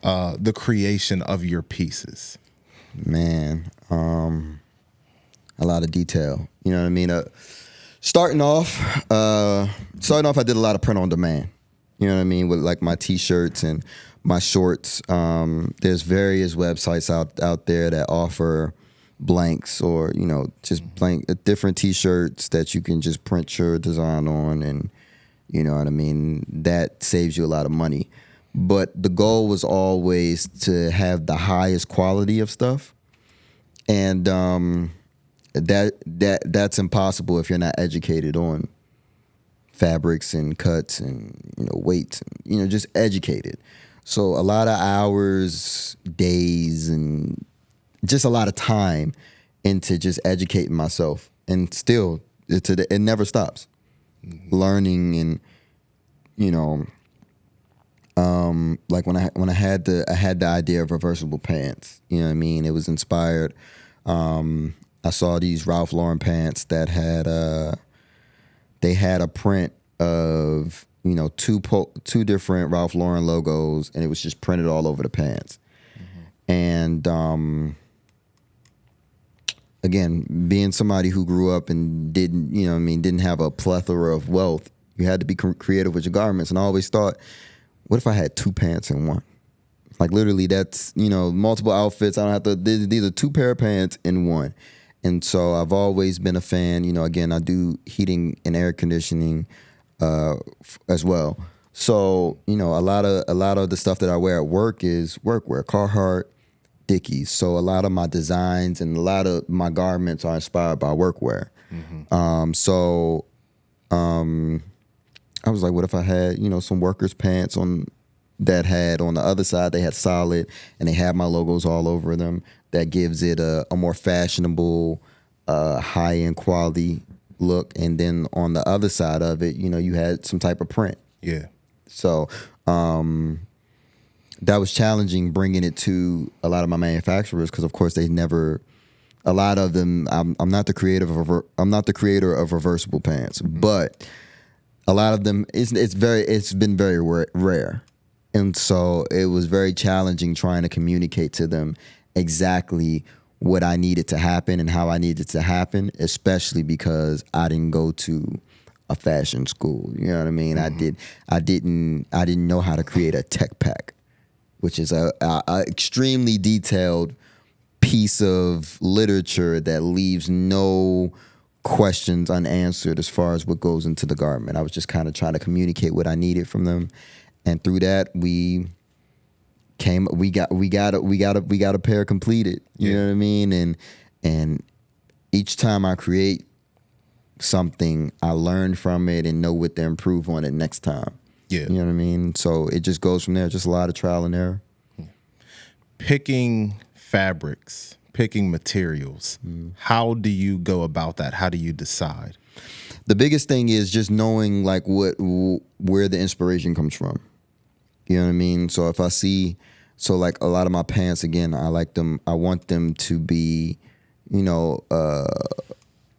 the creation of your pieces? Man, a lot of detail. You know what I mean? Starting off, I did a lot of print on demand. You know what I mean? With like my t-shirts and my shorts. There's various websites out there that offer blanks or, just blank different t-shirts that you can just print your design on, and you know what I mean? That saves you a lot of money. But the goal was always to have the highest quality of stuff. And that's impossible if you're not educated on fabrics and cuts and weights, and just educated. So a lot of hours, days, and just a lot of time into just educating myself, and still it never stops. Learning, and like when I had the idea of reversible pants, you know what I mean? It was inspired. I saw these Ralph Lauren pants that had they had a print of two different Ralph Lauren logos, and it was just printed all over the pants. And again, being somebody who grew up and didn't have a plethora of wealth, you had to be creative with your garments. And I always thought, what if I had two pants in one? Like literally, that's multiple outfits. I don't have to. These are two pair of pants in one. And so I've always been a fan. Again, I do heating and air conditioning as well. So a lot of the stuff that I wear at work is workwear, Carhartt, Dickies. So a lot of my designs and a lot of my garments are inspired by workwear. I was like, what if I had some workers' pants on that had on the other side, they had solid and they had my logos all over them. That gives it a more fashionable, high-end quality look. And then on the other side of it, you had some type of print. Yeah. So that was challenging, bringing it to a lot of my manufacturers, because of course they never. A lot of them, I'm not the creator of reversible pants, but a lot of them it's been very rare. And so it was very challenging trying to communicate to them exactly what I needed to happen and how I needed to happen, especially because I didn't go to a fashion school. You know what I mean? I didn't know how to create a tech pack, which is a extremely detailed piece of literature that leaves no questions unanswered as far as what goes into the garment. I was just kind of trying to communicate what I needed from them. And through that, we got a pair completed. You know what I mean? And each time I create something, I learn from it and know what to improve on it next time. Yeah. You know what I mean? So it just goes from there. Just a lot of trial and error. Picking fabrics, picking materials. How do you go about that? How do you decide? The biggest thing is just knowing like where the inspiration comes from. You know what I mean? So if I see, like a lot of my pants, again, I want them to be,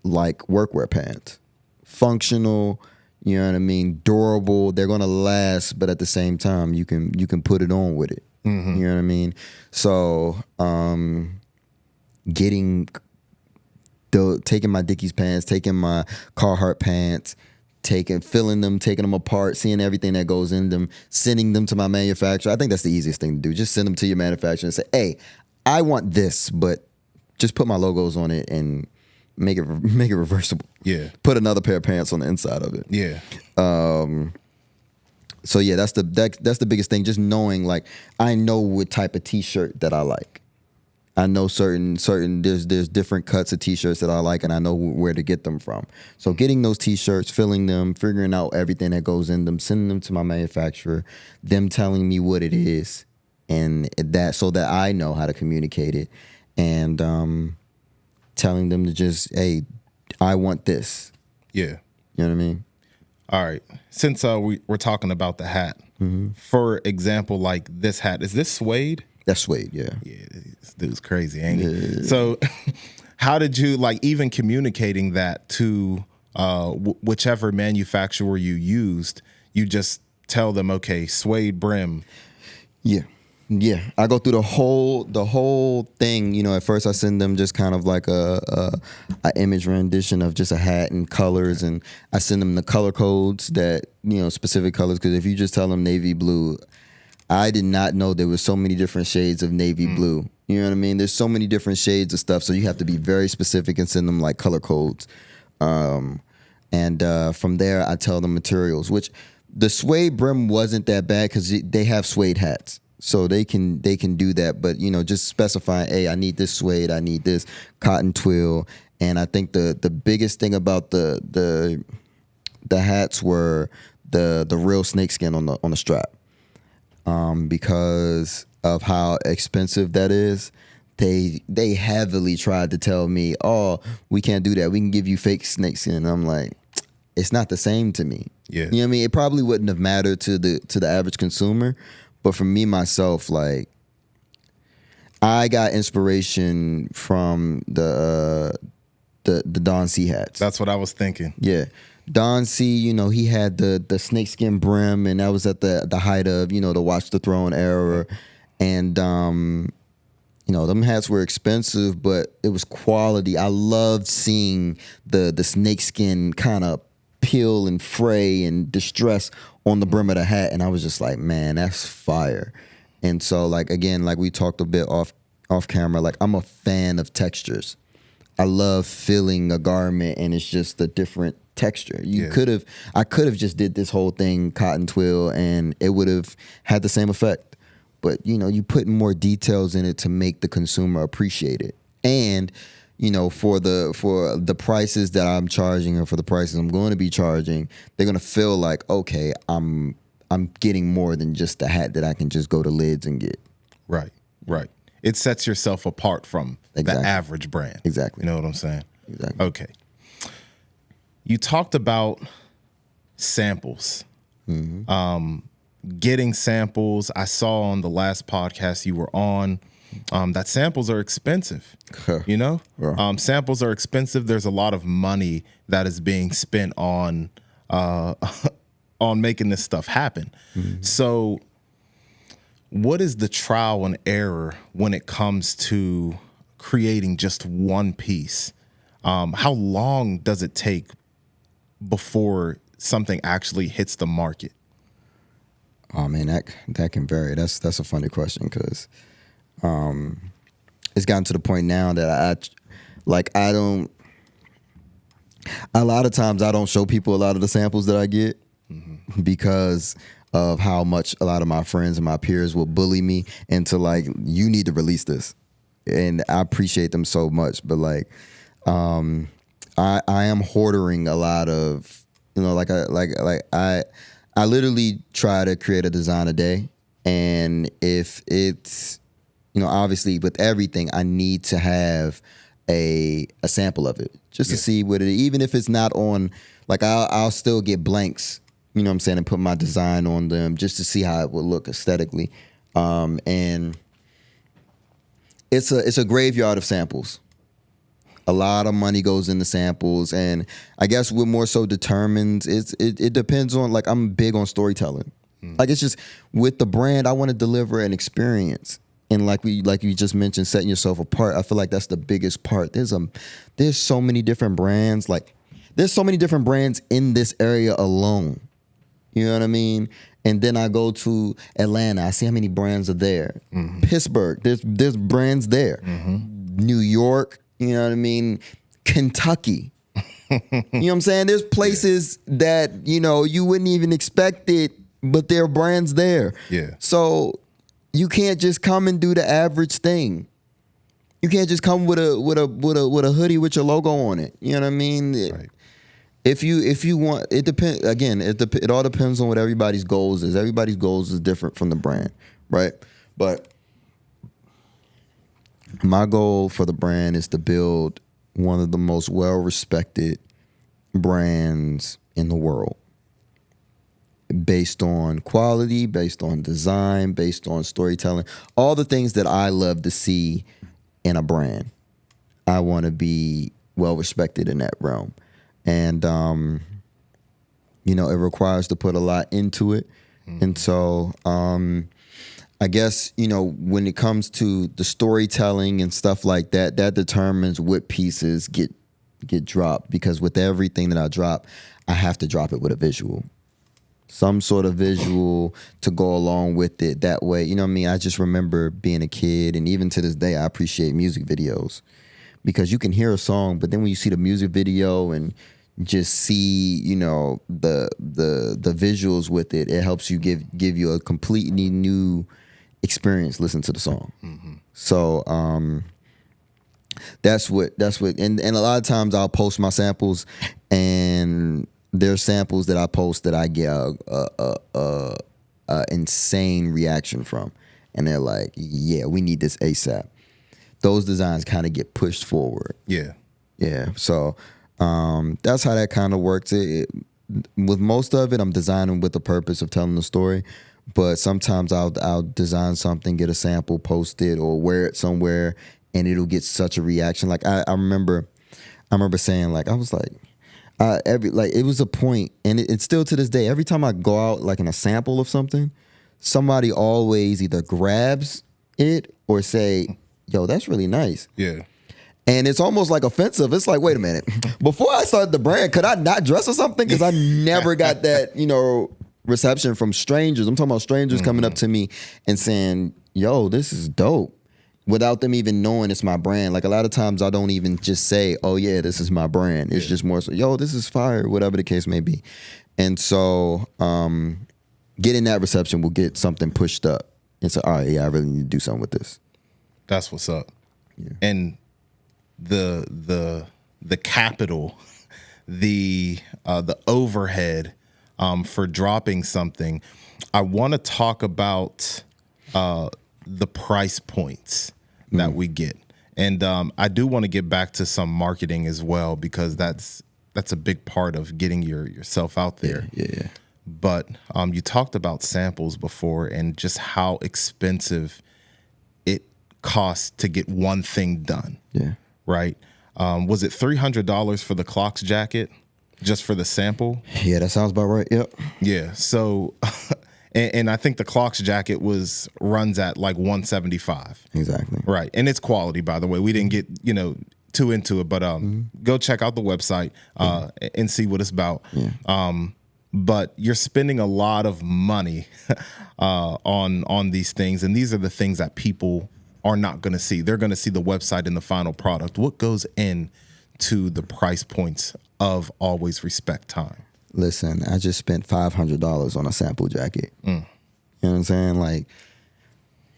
like workwear pants. Functional, you know what I mean? Durable. They're gonna last, but at the same time, you can put it on with it. You know what I mean? So taking my Dickies pants, taking my Carhartt pants, filling them, taking them apart, seeing everything that goes in them, sending them to my manufacturer. I think that's the easiest thing to do. Just send them to your manufacturer and say, hey, I want this, but just put my logos on it and make it reversible. Yeah. Put another pair of pants on the inside of it. Yeah. So yeah, that's the biggest thing. Just knowing, like, I know what type of t-shirt that I like. I know certain there's different cuts of t-shirts that I like, and I know where to get them from. So getting those t-shirts, filling them, figuring out everything that goes in them, sending them to my manufacturer, them telling me what it is, and so that I know how to communicate it, and telling them to just, hey, I want this. Yeah. You know what I mean? All right. Since we're talking about the hat, for example, like this hat, is this suede? That's suede, yeah. Yeah, this dude's crazy, ain't he? Yeah. So how did you, like, even communicating that to whichever manufacturer you used, you just tell them, okay, suede brim. Yeah. Yeah, I go through the whole thing. You know, at first I send them just kind of like a image rendition of just a hat and colors, and I send them the color codes that, you know, specific colors. Because if you just tell them navy blue, I did not know there was so many different shades of navy blue. You know what I mean? There's so many different shades of stuff, so you have to be very specific and send them like color codes. And from there, I tell them materials, which the suede brim wasn't that bad because they have suede hats. So they can do that, but you know, just specifying, hey, I need this suede, I need this cotton twill, and I think the biggest thing about the hats were the real snakeskin on the strap, because of how expensive that is. They heavily tried to tell me, oh, we can't do that. We can give you fake snakeskin. And I'm like, it's not the same to me. Yeah, you know what I mean. It probably wouldn't have mattered to the average consumer. But for me, myself, like, I got inspiration from the Don C hats. that's what I was thinking. Yeah. Don C, you know, he had the snakeskin brim, and that was at the height of, you know, the Watch the Throne era. And, you know, them hats were expensive, but it was quality. I loved seeing the snakeskin kind of peel and fray and distress on the brim of the hat, and I was just like, man, that's fire. And so, like, again, like we talked a bit off camera, like, I'm a fan of textures. I love feeling a garment and it's just a different texture. I could have just did this whole thing cotton twill and it would have had the same effect. But, you know, you put more details in it to make the consumer appreciate it. And, you know, for the prices that I'm charging or for the prices I'm going to be charging, they're going to feel like, okay, I'm getting more than just the hat that I can just go to Lids and get. Right. It sets yourself apart from the average brand. Exactly. You know what I'm saying? Exactly. Okay. You talked about samples. Mm-hmm. Getting samples. I saw on the last podcast you were on that samples are expensive. You know? Yeah. Samples are expensive. There's a lot of money that is being spent on making this stuff happen. Mm-hmm. So what is the trial and error when it comes to creating just one piece? How long does it take before something actually hits the market? Oh man, that can vary. That's a funny question because it's gotten to the point now that I don't. A lot of times I don't show people a lot of the samples that I get because of how much a lot of my friends and my peers will bully me into like, you need to release this, and I appreciate them so much, but like, I am hoarding a lot of, you know, I literally try to create a design a day, and if it's, you know, obviously with everything, I need to have a sample of it just to see what it, even if it's not on, like I'll still get blanks, you know what I'm saying, and put my design on them just to see how it would look aesthetically. And it's a graveyard of samples. A lot of money goes into samples, and I guess what more so determines it depends on, like, I'm big on storytelling. Like, it's just with the brand, I want to deliver an experience, and like you just mentioned, setting yourself apart. I feel like that's the biggest part. There's so many different brands. Like, there's so many different brands in this area alone. You know what I mean? And then I go to Atlanta. I see how many brands are there. Mm-hmm. Pittsburgh, there's brands there. Mm-hmm. New York. You know what I mean? Kentucky. You know what I'm saying? There's places that, you know, you wouldn't even expect it, but there are brands there. Yeah. So you can't just come and do the average thing. You can't just come with a hoodie with your logo on it. You know what I mean? Right. If you want, it depends. Again, it all depends on what everybody's goals is. Everybody's goals is different from the brand, right? But my goal for the brand is to build one of the most well-respected brands in the world, based on quality, based on design, based on storytelling, all the things that I love to see in a brand. I want to be well-respected in that realm. And, you know, it requires to put a lot into it. Mm-hmm. And so I guess, when it comes to the storytelling and stuff like that, that determines what pieces get dropped, because with everything that I drop, I have to drop it with a visual. Some sort of visual to go along with it. That way, you know what I mean? I just remember being a kid, and even to this day, I appreciate music videos, because you can hear a song, but then when you see the music video and just see, the visuals with it, it helps you give you a completely new experience listening to the song. Mm-hmm. So that's what and a lot of times I'll post my samples, and there's samples that I post that I get a insane reaction from, and they're like, yeah, we need this ASAP. Those designs kind of get pushed forward. Yeah So that's how that kind of works. With most of it, I'm designing with the purpose of telling the story, but sometimes I'll design something, get a sample, post it, or wear it somewhere, and it'll get such a reaction. Like I remember saying, like, I was like, it was a point, and it's still to this day. Every time I go out like in a sample of something, somebody always either grabs it or say, "Yo, that's really nice." Yeah. And it's almost like offensive. It's like, wait a minute. Before I started the brand, could I not dress or something? Because I never got that, reception from strangers. I'm talking about strangers coming up to me and saying, yo, this is dope, without them even knowing it's my brand. Like, a lot of times I don't even just say, oh yeah, this is my brand. It's just more so, yo, this is fire, whatever the case may be. And so getting that reception will get something pushed up. And so, all right, yeah, I really need to do something with this. That's what's up. Yeah. And the capital, the overhead for dropping something, I want to talk about the price points that we get, and I do want to get back to some marketing as well, because that's a big part of getting yourself out there. Yeah. But you talked about samples before, and just how expensive it costs to get one thing done. Yeah. Right. Was it $300 for the Clocks jacket, just for the sample? Yeah, that sounds about right. Yep. Yeah. So, and I think the Clocks jacket runs at like $175. Exactly. Right. And it's quality, by the way. We didn't get, too into it, but go check out the website and see what it's about. Yeah. But you're spending a lot of money on these things, and these are the things that people are not going to see. They're going to see the website and the final product. What goes into the price points of Always Respect Time? Listen, I just spent $500 on a sample jacket. You know what I'm saying? Like,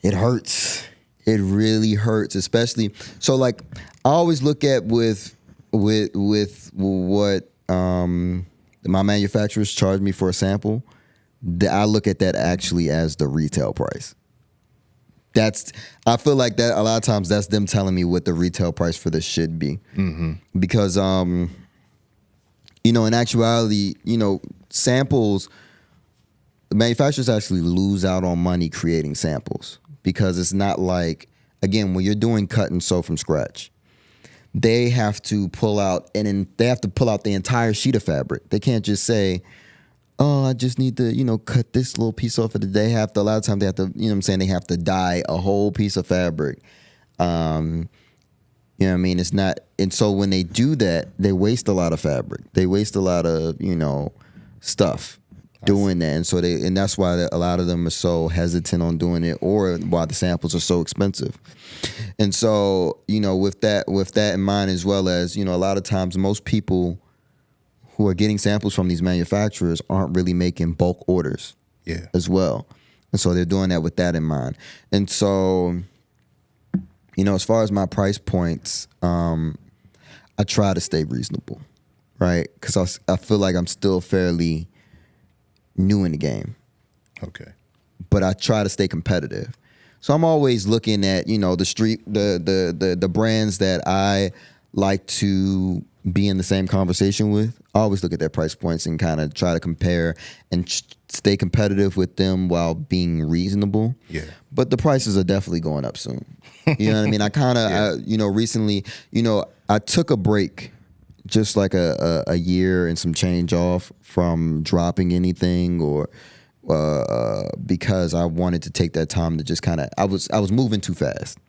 it hurts. It really hurts, especially. So, like, I always look at with what my manufacturers charge me for a sample. I look at that actually as the retail price. I feel like that a lot of times that's them telling me what the retail price for this should be. Mm-hmm. Because, in actuality, samples, the manufacturers actually lose out on money creating samples, because it's not like, again, when you're doing cut and sew from scratch, they have to pull out the entire sheet of fabric. They can't just say, oh, I just need to, cut this little piece off of it. A lot of times they have to, they have to dye a whole piece of fabric. You know what I mean? It's not, and so when they do that, they waste a lot of fabric. They waste a lot of, stuff doing that. And so that's why a lot of them are so hesitant on doing it, or why the samples are so expensive. And so, with that in mind, as well as, a lot of times most people who are getting samples from these manufacturers aren't really making bulk orders as well. And so they're doing that with that in mind. And so, as far as my price points, I try to stay reasonable, right? Because I feel like I'm still fairly new in the game. Okay. But I try to stay competitive. So I'm always looking at, the brands that I like to be in the same conversation with. I always look at their price points and kind of try to compare and stay competitive with them while being reasonable. Yeah. But the prices are definitely going up soon. You know what I mean? I kind of, recently, I took a break, just like a year and some change off from dropping anything or because I wanted to take that time to just kind of, I was moving too fast,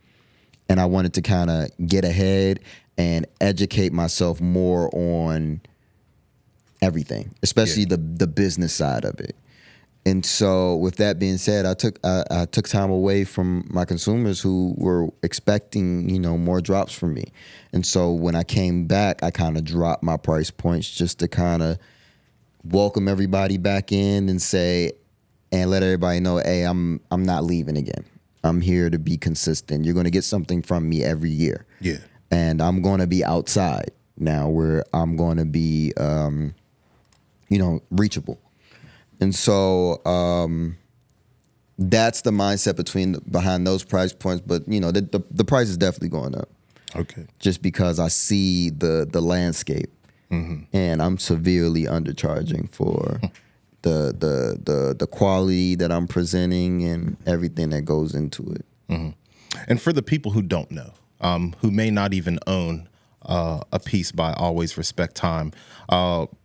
and I wanted to kind of get ahead and educate myself more on everything, especially the business side of it. And so with that being said, I took time away from my consumers who were expecting, more drops from me. And so when I came back, I kind of dropped my price points just to kind of welcome everybody back in and say, and let everybody know, hey, I'm not leaving again. I'm here to be consistent. You're going to get something from me every year. Yeah. And I'm going to be outside now, where I'm going to be, reachable. And so that's the mindset behind those price points. But, the price is definitely going up. Okay. Just because I see the landscape, and I'm severely undercharging for the quality that I'm presenting and everything that goes into it. And for the people who don't know, who may not even own a piece by Always Respect Time,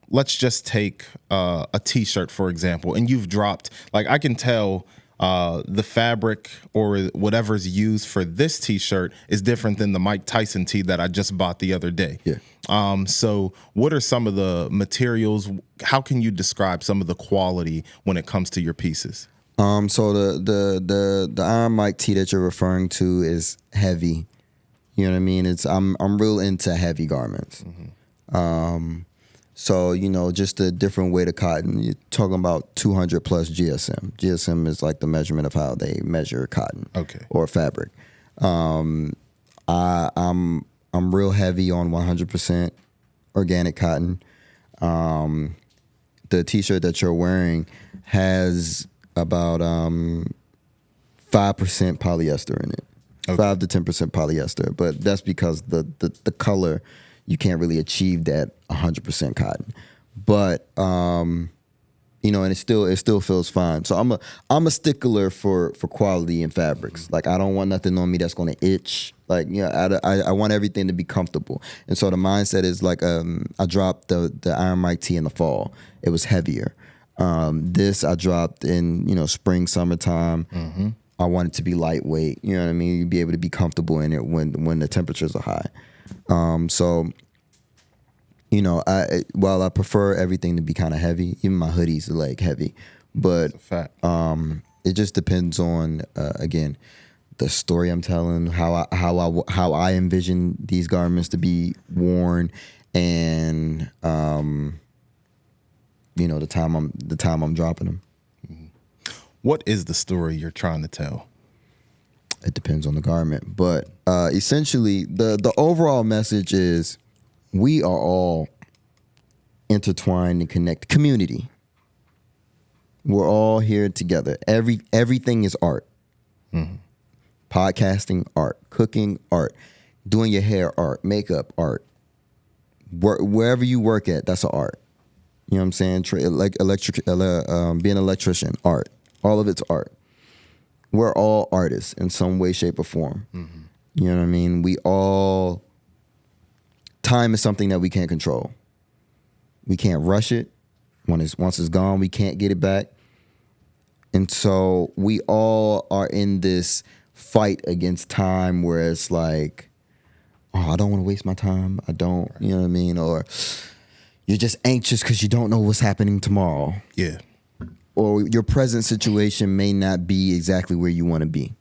let's just take a T-shirt, for example, and you've dropped, like, I can tell the fabric or whatever's used for this T-shirt is different than the Mike Tyson tee that I just bought the other day. Yeah. So what are some of the materials? How can you describe some of the quality when it comes to your pieces? So the Iron Mike tee that you're referring to is heavy. You know what I mean? I'm real into heavy garments. So, just a different weight of cotton. You're talking about 200 plus GSM. GSM is like the measurement of how they measure cotton, or fabric. I'm real heavy on 100% organic cotton. The T-shirt that you're wearing has about 5% polyester in it. 5 to 10% polyester, but that's because the color, you can't really achieve that 100% cotton. But and it still feels fine. So I'm a stickler for quality in fabrics. Like, I don't want nothing on me that's gonna itch. Like, I want everything to be comfortable. And so the mindset is like, I dropped the Iron Mike tee in the fall. It was heavier. This I dropped in spring, summertime. I want it to be lightweight. You know what I mean? You'd be able to be comfortable in it when the temperatures are high. While I prefer everything to be kind of heavy, even my hoodies are like heavy, but it just depends on again the story I'm telling, how I envision these garments to be worn, and the time I'm dropping them. What is the story you're trying to tell? It depends on the garment, but essentially the overall message is we are all intertwined and connected. Community. We're all here together. Everything is art. Podcasting, art. Cooking, art. Doing your hair, art. Makeup, art. Wherever you work at, that's an art. You know what I'm saying? Being an electrician, art. All of it's art. We're all artists in some way, shape, or form. You know what I mean? Time is something that we can't control. We can't rush it. Once it's gone, we can't get it back. And so we all are in this fight against time where it's like, oh, I don't want to waste my time. I don't, you know what I mean? Or you're just anxious because you don't know what's happening tomorrow. Yeah. Or your present situation may not be exactly where you want to be.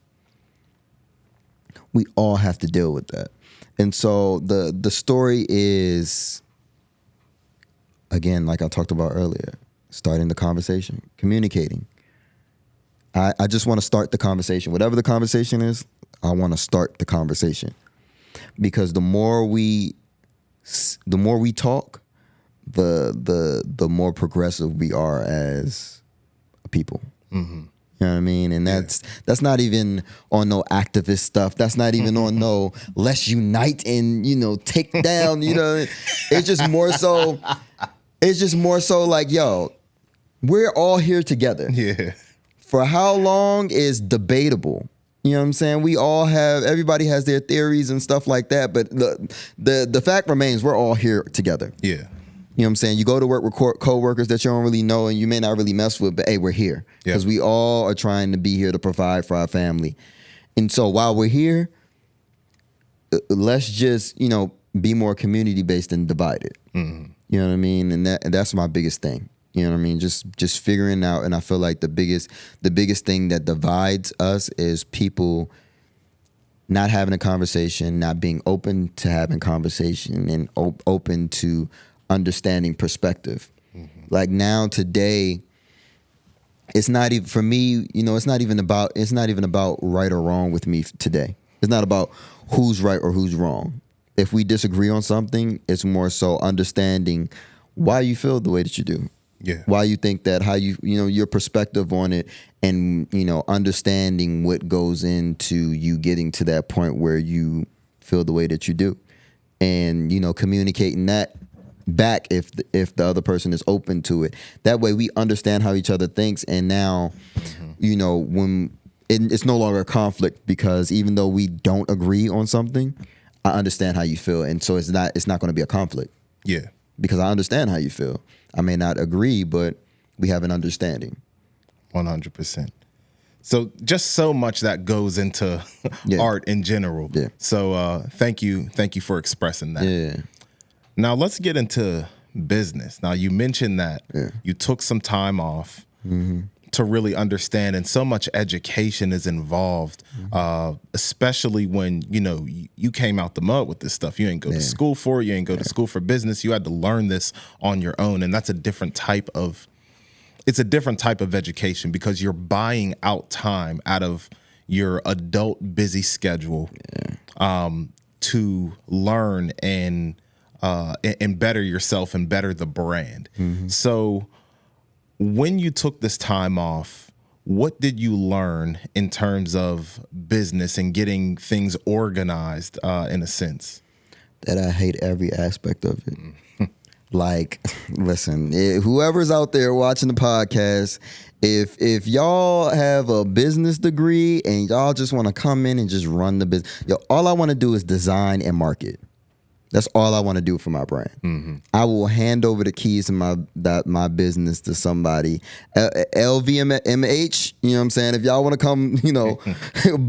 We all have to deal with that. And so the story is, again, like I talked about earlier, starting the conversation, communicating. I just want to start the conversation. Whatever the conversation is, I want to start the conversation. Because the more we talk, the more progressive we are as people. You know what I mean? And that's not even on no activist stuff. That's not even on no let's unite and take down. It's just more so. It's just more so like, yo, we're all here together. Yeah. For how long is debatable. You know what I'm saying? Everybody has their theories and stuff like that. But the fact remains, we're all here together. Yeah. You know what I'm saying? You go to work with co-workers that you don't really know and you may not really mess with, but hey, we're here. Because we all are trying to be here to provide for our family. And so while we're here, let's just, be more community-based and divided. Mm-hmm. You know what I mean? And that's my biggest thing. You know what I mean? Just figuring out, and I feel like the biggest thing that divides us is people not having a conversation, not being open to having conversation, and open to understanding perspective. Mm-hmm. Like now today, it's not even for me. It's not even about right or wrong with me today. It's not about who's right or who's wrong. If we disagree on something, it's more so understanding why you feel the way that you do. Yeah. Why you think that, how your perspective on it, and understanding what goes into you getting to that point where you feel the way that you do, and communicating that back if the other person is open to it. That way we understand how each other thinks, and now when it's no longer a conflict, because even though we don't agree on something, I understand how you feel, and so it's not going to be a conflict. Yeah. Because I understand how you feel. I may not agree, but we have an understanding. 100%. So just so much that goes into art in general. Yeah. So thank you for expressing that. Yeah. Now let's get into business. Now you mentioned that you took some time off to really understand, and so much education is involved, especially when you came out the mud with this stuff. You ain't go to school for it. You ain't go to school for business. You had to learn this on your own, and that's a different type of education, because you're buying out time out of your adult busy schedule to learn and better yourself and better the brand. Mm-hmm. So when you took this time off, what did you learn in terms of business and getting things organized in a sense? That I hate every aspect of it. Like, listen, whoever's out there watching the podcast, if y'all have a business degree and y'all just want to come in and just run the business, all I want to do is design and market. That's all I want to do for my brand. Mm-hmm. I will hand over the keys to my business to somebody. LVMH, you know what I'm saying? If y'all want to come,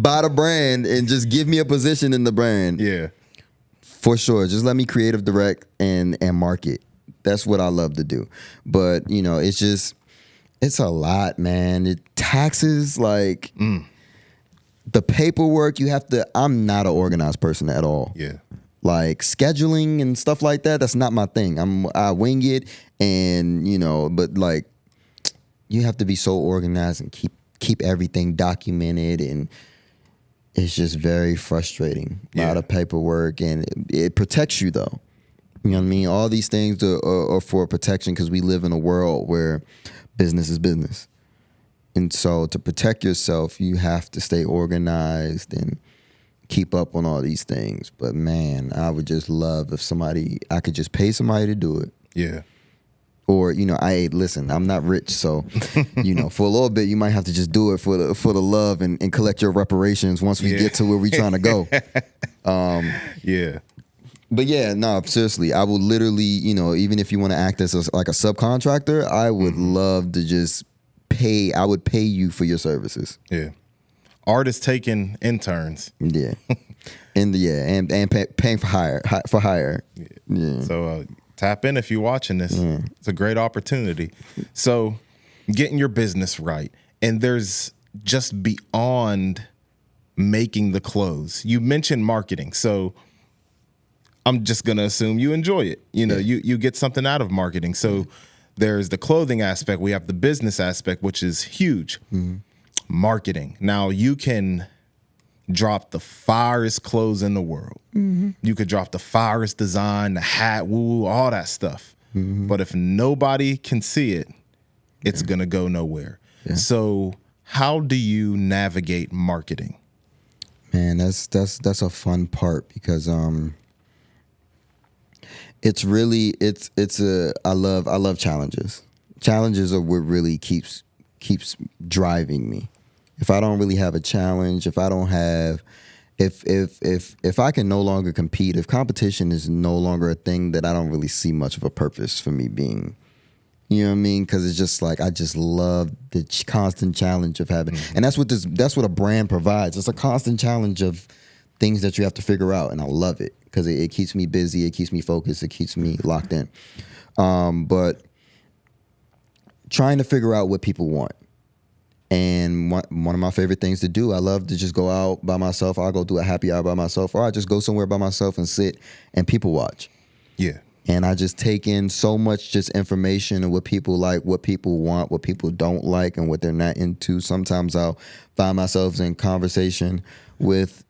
buy the brand and just give me a position in the brand. Yeah. For sure. Just let me creative direct and market. That's what I love to do. But, it's a lot, man. Taxes, like the paperwork, I'm not an organized person at all. Yeah. Like scheduling and stuff like that, that's not my thing. I wing it, and but like you have to be so organized and keep everything documented, and it's just very frustrating. A lot of paperwork, and it protects you though. You know what I mean? All these things are for protection, because we live in a world where business is business, and so to protect yourself, you have to stay organized and keep up on all these things. But man, I would just love if I could just pay somebody to do it. Yeah. Or, listen, I'm not rich, so, for a little bit, you might have to just do it for the love and collect your reparations once we get to where we're trying to go. Yeah. But yeah, no, seriously, I would literally, even if you want to act as like a subcontractor, I would love to just I would pay you for your services. Yeah. Artists taking interns. Yeah. And paying for hire. Yeah. So tap in if you're watching this. It's a great opportunity. So getting your business right. And there's just beyond making the clothes. You mentioned marketing. So I'm just going to assume you enjoy it. You get something out of marketing. So there's the clothing aspect. We have the business aspect, which is huge. Mm-hmm. Marketing. Now you can drop the firest clothes in the world. Mm-hmm. You could drop the firest design, the hat, woo, all that stuff. Mm-hmm. But if nobody can see it, it's gonna go nowhere. Yeah. So how do you navigate marketing? Man, that's a fun part, because I love challenges. Challenges are what really keeps driving me. If I don't really have a challenge, if I don't have if I can no longer compete, if competition is no longer a thing, that I don't really see much of a purpose for me being. You know what I mean? Because it's just like I just love the constant challenge of having, and that's what a brand provides. It's a constant challenge of things that you have to figure out, and I love it because it keeps me busy, it keeps me focused, it keeps me locked in. But trying to figure out what people want. And one of my favorite things to do, I love to just go out by myself. I'll go do a happy hour by myself, or I just go somewhere by myself and sit and people watch. Yeah. And I just take in so much just information and what people like, what people want, what people don't like, and what they're not into. Sometimes I'll find myself in conversation with,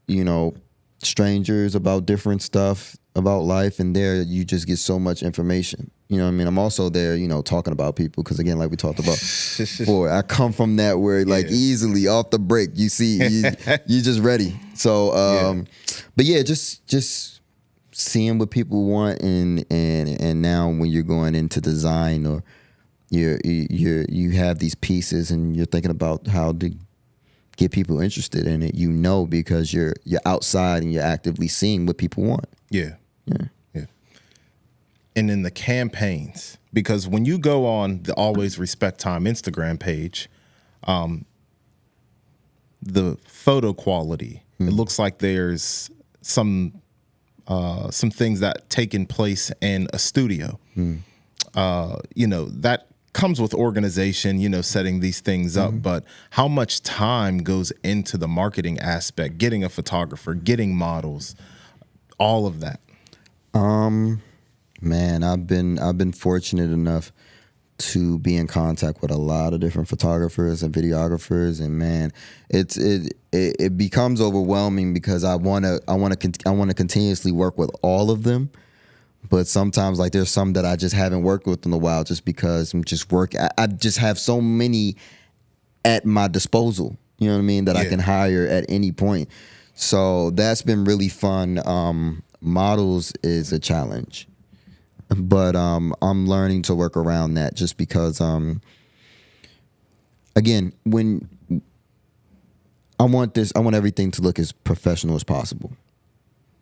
strangers about different stuff about life, and there you just get so much information. You know what I mean? I'm also there, talking about people because, again, like we talked about before, I come from that where, like, easily off the break, you see, you just ready. So, but yeah, just seeing what people want, and now when you're going into design, or you have these pieces and you're thinking about how to get people interested in it, because you're outside and you're actively seeing what people want. Yeah. And in the campaigns, because when you go on the Always Respect Time Instagram page, the photo quality, it looks like there's some things that taken place in a studio. That comes with organization, setting these things up, but how much time goes into the marketing aspect, getting a photographer, getting models, all of that? Man, I've been fortunate enough to be in contact with a lot of different photographers and videographers, and man, it becomes overwhelming because I want to continuously work with all of them. But sometimes, like, there's some that I just haven't worked with in a while, just because I'm just I just have so many at my disposal. You know what I mean? That I can hire at any point. So that's been really fun. Models is a challenge, but I'm learning to work around that, just because again, when I want everything to look as professional as possible.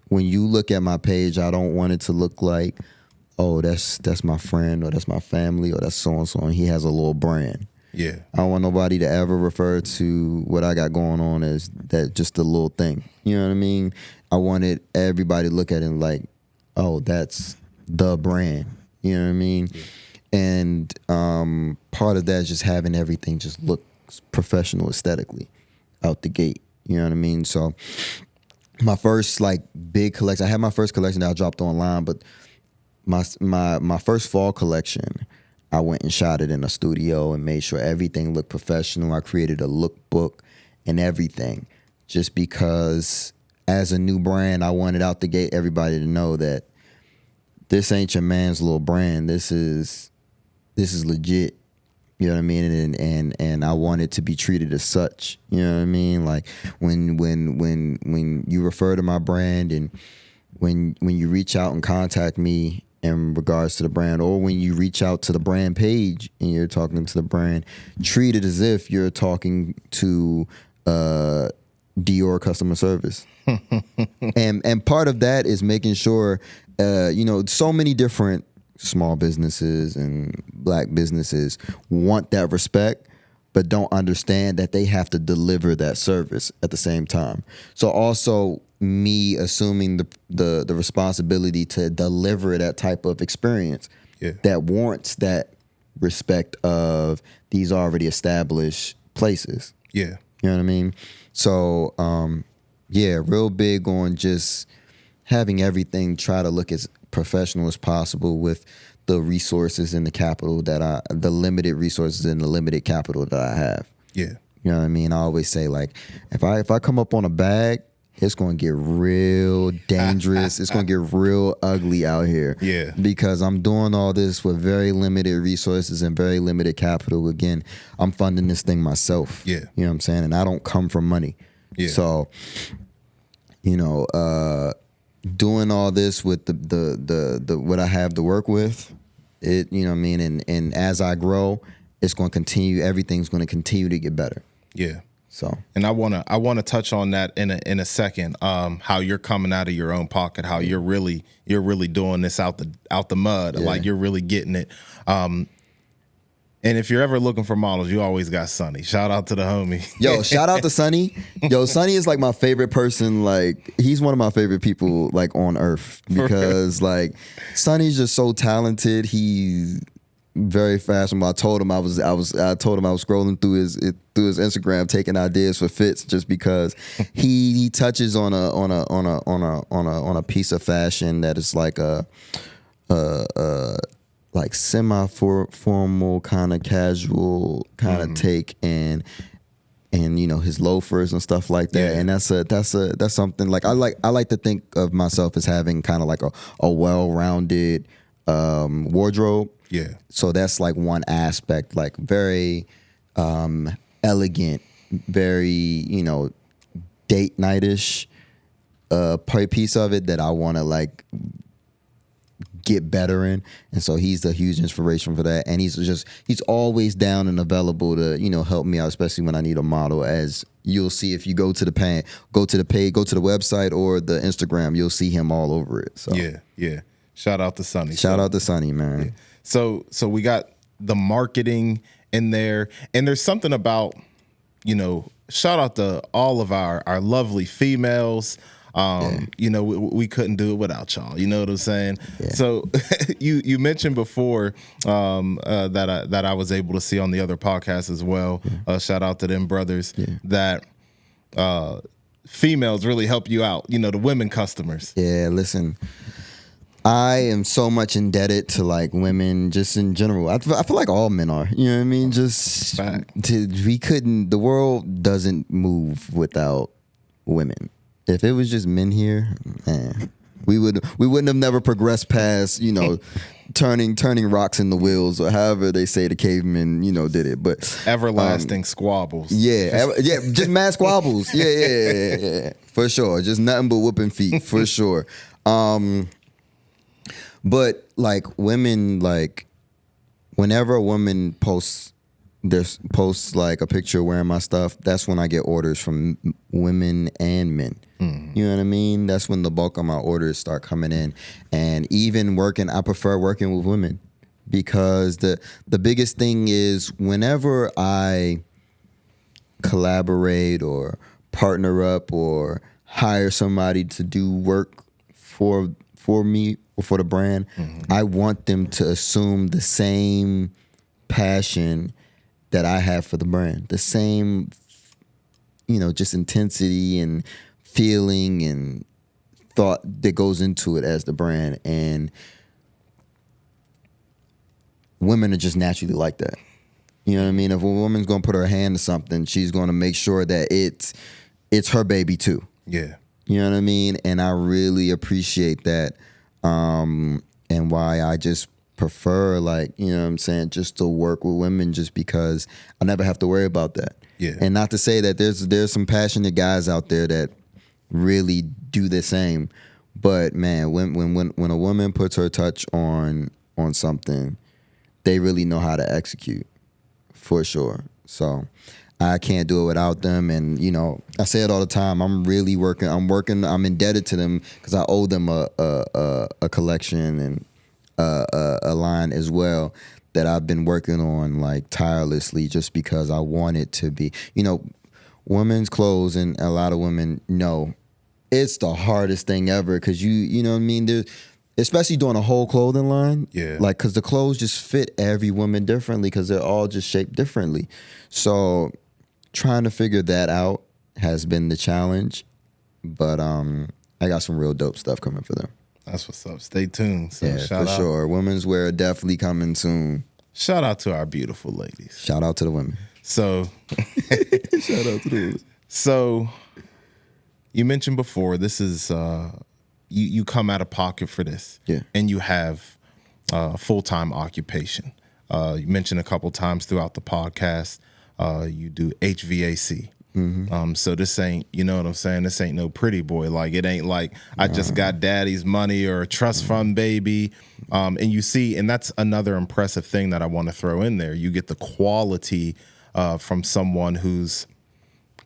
When you look at my page, I don't want it to look like, oh, that's my friend, or that's my family, or that's so-and-so, and he has a little brand. Yeah. I don't want nobody to ever refer to what I got going on as that, just a little thing. You know what I mean? I wanted everybody to look at it like, oh, that's the brand. You know what I mean? Yeah. And part of that is just having everything just look professional aesthetically out the gate. You know what I mean? So my first big collection, I had my first collection that I dropped online, but my first fall collection, I went and shot it in a studio and made sure everything looked professional. I created a lookbook and everything, just because as a new brand, I wanted out the gate everybody to know that this ain't your man's little brand. This is legit. You know what I mean? And I want it to be treated as such. You know what I mean? Like when you refer to my brand, and when you reach out and contact me in regards to the brand, or when you reach out to the brand page and you're talking to the brand, treat it as if you're talking to Dior customer service. and part of that is making sure, so many different small businesses and black businesses want that respect, but don't understand that they have to deliver that service at the same time. So also me assuming the responsibility to deliver that type of experience that warrants that respect of these already established places. Yeah. You know what I mean? So, real big on just having everything try to look as professional as possible with the resources and the limited resources and the limited capital that I have. Yeah. You know what I mean? I always say, like, if I come up on a bag, it's going to get real dangerous. It's going to get real ugly out here. Yeah. Because I'm doing all this with very limited resources and very limited capital. Again, I'm funding this thing myself. Yeah. You know what I'm saying? And I don't come from money. Yeah. So, doing all this with the what I have to work with, it, you know what I mean? And as I grow, it's going to continue, everything's going to continue to get better. Yeah. So, and I wanna touch on that in a second. How you're coming out of your own pocket, how you're really doing this out the mud, like you're really getting it. And if you're ever looking for models, you always got Sonny. Shout out to the homie. Yo, shout out to Sonny. Yo, Sonny is like my favorite person. Like, he's one of my favorite people like on earth, because like Sonny's just so talented. He's very fashionable. I told him I was scrolling through his Instagram taking ideas for fits, just because he touches on a piece of fashion that is like a like semi-formal kind of casual kind of take, and his loafers and stuff like that. And that's something like I like to think of myself as having kind of like a well-rounded wardrobe. Yeah. So that's like one aspect, like very elegant, very date nightish piece of it that I want to like get better in. And so he's a huge inspiration for that, and he's always down and available to help me out, especially when I need a model. As you'll see if you go to the page, go to the website or the Instagram, you'll see him all over it. So yeah, shout out to Sonny. Shout out to Sonny, man. Yeah. So we got the marketing in there, and there's something about shout out to all of our lovely females. We couldn't do it without y'all. You know what I'm saying? Yeah. So you mentioned before that I was able to see on the other podcast as well. Yeah. Shout out to them brothers. Yeah. That females really help you out. The women customers. Yeah, listen. I am so much indebted to like women just in general. I feel like all men are. You know what I mean? Just the world doesn't move without women. If it was just men here, man, we wouldn't have never progressed past, turning rocks in the wheels, or however they say the cavemen, did it. But everlasting squabbles. Yeah, just mad squabbles. Yeah, for sure. Just nothing but whooping feet, for sure. But like women, like whenever a woman posts like a picture wearing my stuff, that's when I get orders from women and men. You know what I mean? That's when the bulk of my orders start coming in. And even I prefer working with women, because the biggest thing is whenever I collaborate or partner up or hire somebody to do work for me or for the brand, I want them to assume the same passion that I have for the brand, the same, just intensity and feeling and thought that goes into it as the brand. And women are just naturally like that. You know what I mean? If a woman's going to put her hand to something, she's going to make sure that it's her baby too. Yeah. You know what I mean? And I really appreciate that. And why I just prefer, like, you know what I'm saying, just to work with women, just because I never have to worry about that. Yeah. And not to say that there's some passionate guys out there that really do the same, but man, when a woman puts her touch on something, they really know how to execute, for sure. So I can't do it without them. And I say it all the time, I'm indebted to them, because I owe them a collection and a line as well that I've been working on like tirelessly, just because I want it to be, women's clothes, and a lot of women know it's the hardest thing ever, because you know what I mean, especially doing a whole clothing line. Yeah. Like, because the clothes just fit every woman differently, because they're all just shaped differently. So trying to figure that out has been the challenge, but I got some real dope stuff coming for them. That's what's up. Stay tuned. So yeah, shout for out. sure. Women's wear definitely coming soon. Shout out to our beautiful ladies. Shout out to the women. So shout out to the women. So you mentioned before, this is you come out of pocket for this. Yeah. And you have full-time occupation. You mentioned a couple times throughout the podcast, you do HVAC. So this ain't, you know what I'm saying? This ain't no pretty boy. Like, it ain't like I just got daddy's money or a trust fund baby. And you see, and that's another impressive thing that I want to throw in there. You get the quality from someone who's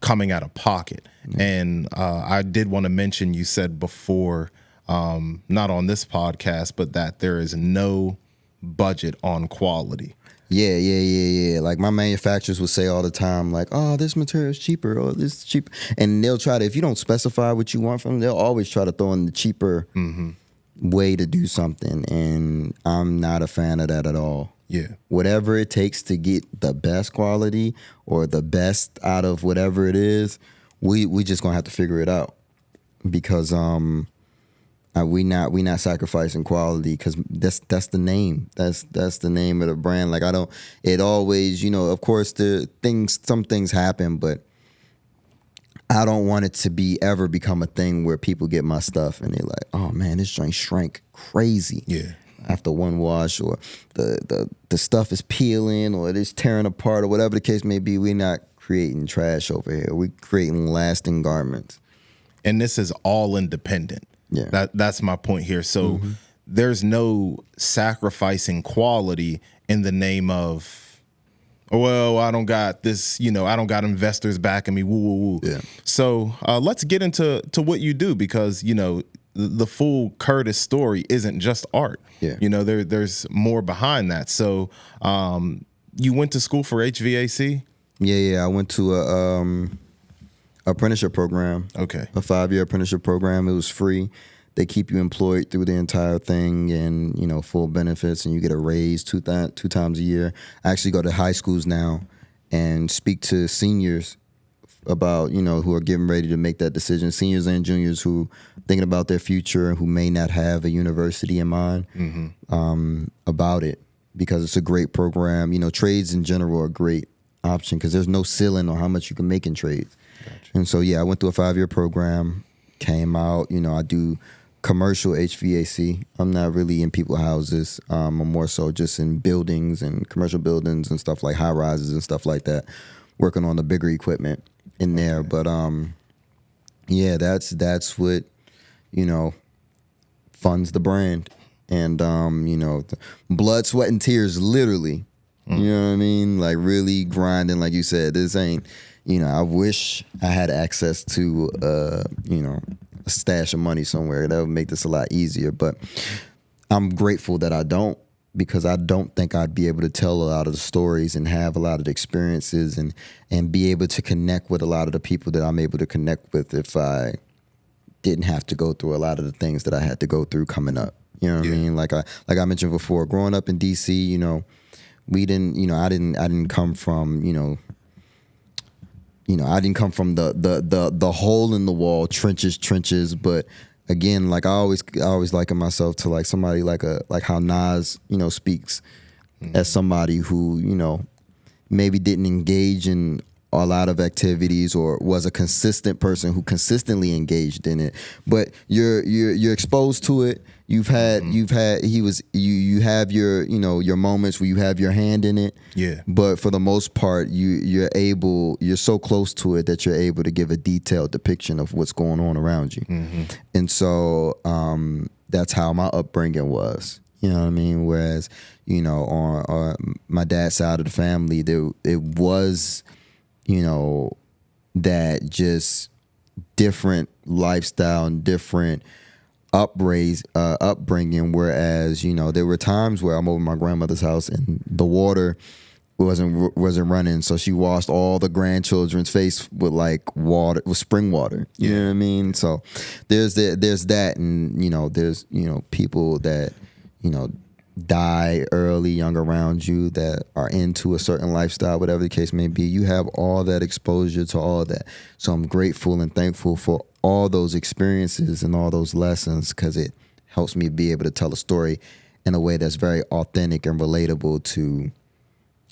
coming out of pocket. And I did want to mention, you said before, not on this podcast, but that there is no budget on quality. Yeah. Like my manufacturers would say all the time, like, oh, this material is cheaper, or this is cheaper. And they'll try to, if you don't specify what you want from them, they'll always try to throw in the cheaper way to do something. And I'm not a fan of that at all. Yeah. Whatever it takes to get the best quality or the best out of whatever it is, we just gonna have to figure it out. Because we not sacrificing quality, because that's the name. That's the name of the brand. Like it always, of course some things happen, but I don't want it to ever become a thing where people get my stuff and they're like, oh man, this joint shrank crazy. Yeah. After one wash, or the stuff is peeling, or it is tearing apart, or whatever the case may be. We're not creating trash over here. We're creating lasting garments. And this is all independent. Yeah. That's my point here. So there's no sacrificing quality in the name of, well, I don't got this, I don't got investors backing me. Woo, woo, woo. Yeah. So let's get into what you do, because, the full Curtis story isn't just art. Yeah. There's more behind that. So you went to school for HVAC? Yeah. I went to a apprenticeship program. Okay. A 5-year apprenticeship program. It was free. They keep you employed through the entire thing, and full benefits, and you get a raise two times a year. I actually go to high schools now and speak to seniors about who are getting ready to make that decision. Seniors and juniors who thinking about their future and who may not have a university in mind about it, because it's a great program. Trades in general are a great option because there's no ceiling on how much you can make in trades. Gotcha. And so I went through a 5-year program, came out. I do commercial HVAC. I'm not really in people's houses. I'm more so just in buildings and commercial buildings and stuff like high rises and stuff like that, working on the bigger equipment in there. But that's what funds the brand. And the blood, sweat, and tears, literally. You know what I mean? Like really grinding, like you said. This ain't, I wish I had access to a stash of money somewhere. That would make this a lot easier. But I'm grateful that I don't, because I don't think I'd be able to tell a lot of the stories and have a lot of the experiences and be able to connect with a lot of the people that I'm able to connect with if I didn't have to go through a lot of the things that I had to go through coming up. You know what I mean? Like I mentioned before, growing up in DC, we didn't, I didn't come from, I didn't come from the hole in the wall, trenches, but again, like I always liken myself to like somebody like how Nas, speaks as somebody who, maybe didn't engage in a lot of activities or was a consistent person who consistently engaged in it, but you're exposed to it. You have your your moments where you have your hand in it. Yeah. But for the most part, you're so close to it that you're able to give a detailed depiction of what's going on around you. Mm-hmm. And so that's how my upbringing was. You know what I mean? Whereas, on my dad's side of the family, it was, that just different lifestyle and different upbringing, whereas there were times where I'm over my grandmother's house and the water wasn't running, so she washed all the grandchildren's face with with spring water. You know what I mean? So there's that, and there's people that die early, young around you that are into a certain lifestyle, whatever the case may be. You have all that exposure to all that. So I'm grateful and thankful for all those experiences and all those lessons, because it helps me be able to tell a story in a way that's very authentic and relatable to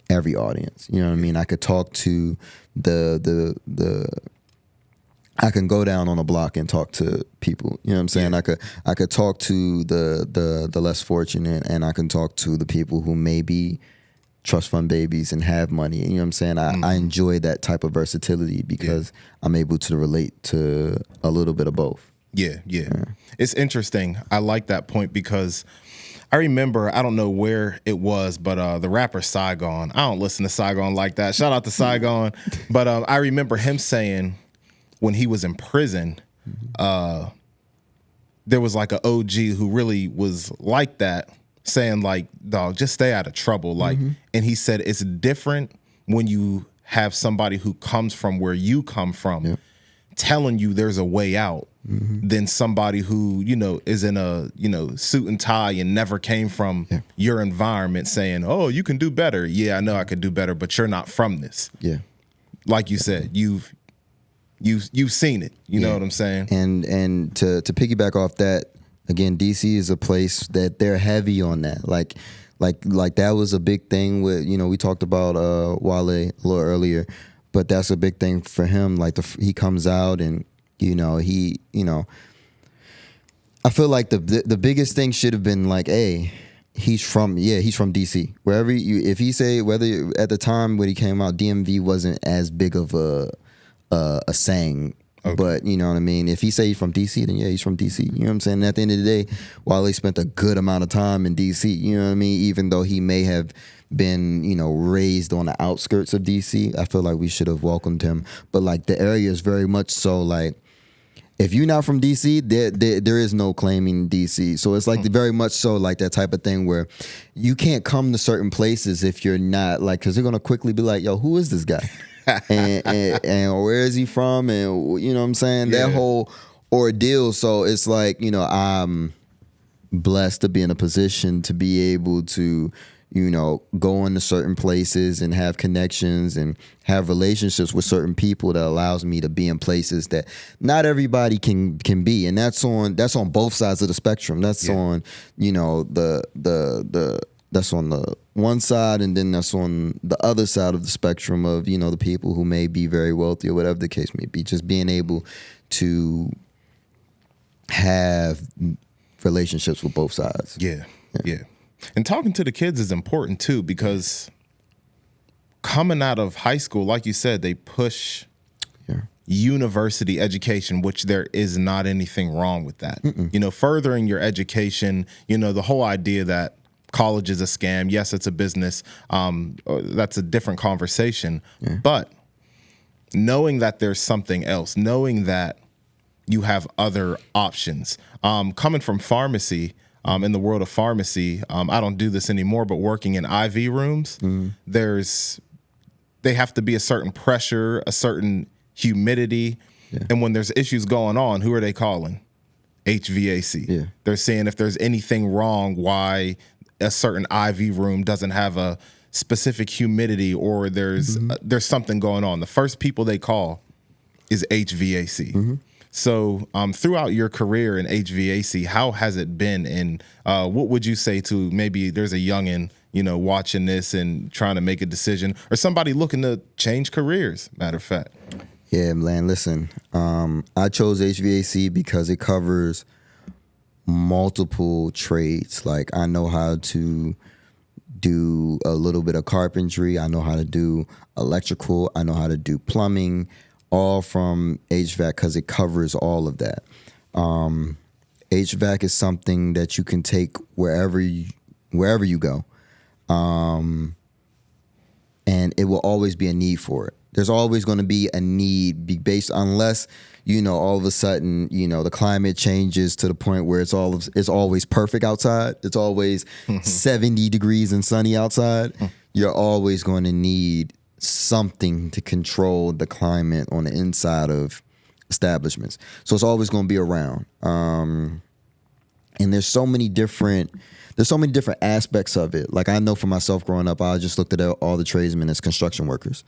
every audience. You know what I mean? I could talk to I can go down on a block and talk to people. You know what I'm saying? Yeah. I could talk to the less fortunate, and I can talk to the people who may be trust fund babies and have money. You know what I'm saying? I enjoy that type of versatility because I'm able to relate to a little bit of both. Yeah. It's interesting. I like that point because I remember, I don't know where it was, but the rapper Saigon, I don't listen to Saigon like that. Shout out to Saigon. But I remember him saying when he was in prison, there was like an OG who really was like that, saying like, dog, just stay out of trouble. Like, and he said it's different when you have somebody who comes from where you come from telling you there's a way out than somebody who, you know, is in a, you know, suit and tie and never came from your environment saying, oh, you can do better. Yeah, I know I could do better, but you're not from this. Yeah. Like you said, you've seen it. You know what I'm saying? And to piggyback off that, again, DC is a place that they're heavy on that. Like that was a big thing with, you know, we talked about Wale a little earlier, but that's a big thing for him. Like he comes out and, you know, I feel like the biggest thing should have been like, hey, he's from DC. Wherever if he say, whether at the time when he came out, DMV wasn't as big of a saying. Okay. But you know what I mean? If he say he's from DC, then yeah, he's from DC. You know what I'm saying? And at the end of the day, Wale spent a good amount of time in DC, you know what I mean? Even though he may have been, you know, raised on the outskirts of DC, I feel like we should have welcomed him. But like the area is very much so like, if you're not from DC, there is no claiming DC. So it's like very much so like that type of thing where you can't come to certain places if you're not like, because they're going to quickly be like, yo, who is this guy? and where is he from? And you know what I'm saying? Yeah. That whole ordeal. So it's like, you know, I'm blessed to be in a position to be able to, you know, go into certain places and have connections and have relationships with certain people that allows me to be in places that not everybody can be. And that's on both sides of the spectrum. That's on, you know, that's on the one side, and then that's on the other side of the spectrum of, you know, the people who may be very wealthy or whatever the case may be. Just being able to have relationships with both sides. Yeah. And talking to the kids is important too, because coming out of high school, like you said, they push university education, which there is not anything wrong with that. You know, furthering your education, you know, the whole idea that college is a scam. Yes, it's a business. That's a different conversation. But knowing that there's something else, knowing that you have other options. Coming from pharmacy, in the world of pharmacy, I don't do this anymore, but working in IV rooms, they have to be a certain pressure, a certain humidity. And when there's issues going on, who are they calling? HVAC. They're saying if there's anything wrong, why a certain IV room doesn't have a specific humidity, or there's something going on. The first people they call is HVAC. So throughout your career in HVAC, how has it been? And what would you say to maybe there's a youngin', you know, watching this and trying to make a decision, or somebody looking to change careers, matter of fact? Yeah, man, listen, I chose HVAC because it covers multiple trades. Like I know how to do a little bit of carpentry. I know how to do electrical. I know how to do plumbing, all from HVAC because it covers all of that. HVAC is something that you can take wherever you go. And it will always be a need for it. There's always going to be a need based unless, you know, all of a sudden, you know, the climate changes to the point where it's always perfect outside. It's always 70 degrees and sunny outside. You're always going to need something to control the climate on the inside of establishments. So it's always going to be around. And there's so many different aspects of it. Like I know for myself growing up, I just looked at all the tradesmen as construction workers.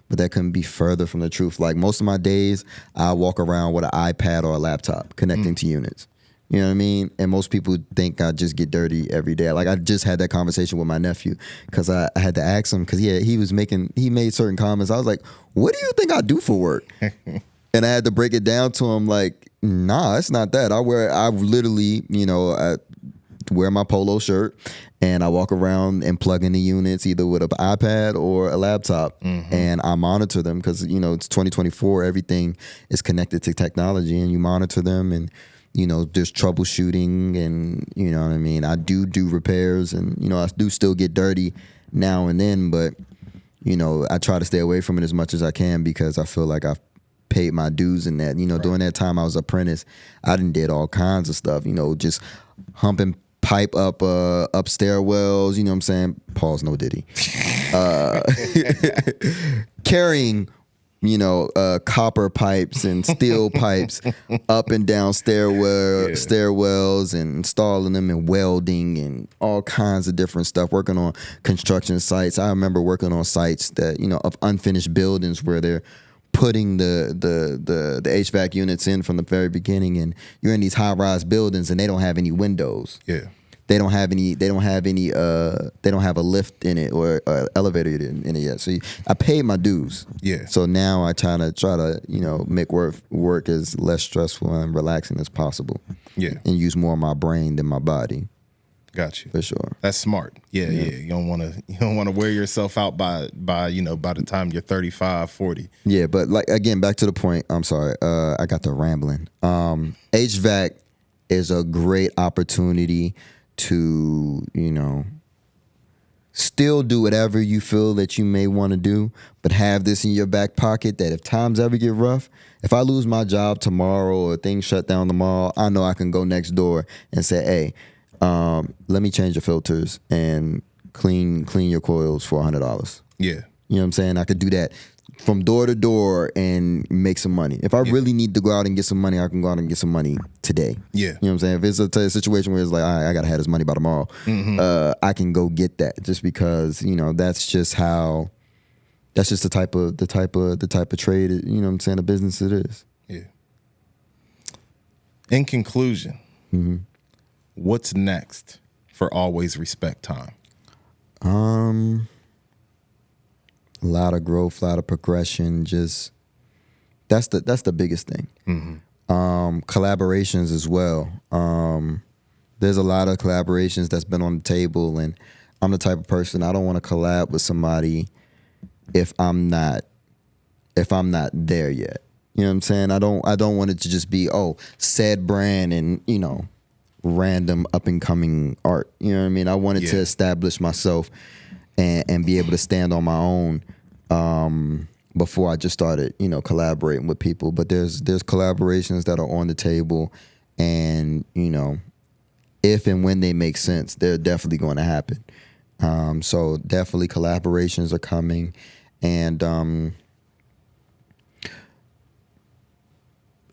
But that couldn't be further from the truth. Like most of my days, I walk around with an iPad or a laptop connecting to units. You know what I mean? And most people think I just get dirty every day. Like I just had that conversation with my nephew because I had to ask him because he made certain comments. I was like, what do you think I do for work? And I had to break it down to him like, nah, it's not that. I literally, you know, I wear my polo shirt and I walk around and plug in the units either with an iPad or a laptop, and I monitor them because, you know, it's 2024. Everything is connected to technology, and you monitor them and there's troubleshooting, and you know what I mean. I do repairs, and I do still get dirty now and then, but I try to stay away from it as much as I can because I feel like I've paid my dues in that. Right. During that time I was apprentice, I done did all kinds of stuff. Just humping pipe up stairwells. You know what I'm saying? Pause. No Diddy. Carrying copper pipes and steel pipes up and down stairwells and installing them and welding and all kinds of different stuff, working on construction sites. I remember working on sites that, of unfinished buildings where they're putting the HVAC units in from the very beginning, and you're in these high-rise buildings and they don't have any windows. Yeah. They don't have a lift in it or elevator in it yet. So I paid my dues. Yeah. So now I try to make work as less stressful and relaxing as possible. Yeah. And use more of my brain than my body. Got you. For sure. That's smart. Yeah. You don't want to wear yourself out by the time you're 35, 40. Yeah, but again, back to the point. I'm sorry. I got the rambling. HVAC is a great opportunity to, still do whatever you feel that you may want to do, but have this in your back pocket that if times ever get rough, if I lose my job tomorrow or things shut down tomorrow, I know I can go next door and say, hey, let me change your filters and clean your coils for $100. Yeah. You know what I'm saying? I could do that from door to door and make some money. If I really need to go out and get some money, I can go out and get some money today. Yeah. You know what I'm saying? If it's a situation where it's like, I got to have this money by tomorrow, I can go get that just because, that's just the type of trade, you know what I'm saying, a business it is. Yeah. In conclusion, what's next for Always Respect Time? A lot of growth, a lot of progression. Just that's the biggest thing. Collaborations as well. There's a lot of collaborations that's been on the table, and I'm the type of person, I don't want to collab with somebody if I'm not there yet. You know what I'm saying? I don't want it to just be said brand and random up and coming art. You know what I mean? I wanted to establish myself and be able to stand on my own before I just started, collaborating with people. But there's collaborations that are on the table, and if and when they make sense, they're definitely going to happen. So definitely collaborations are coming, and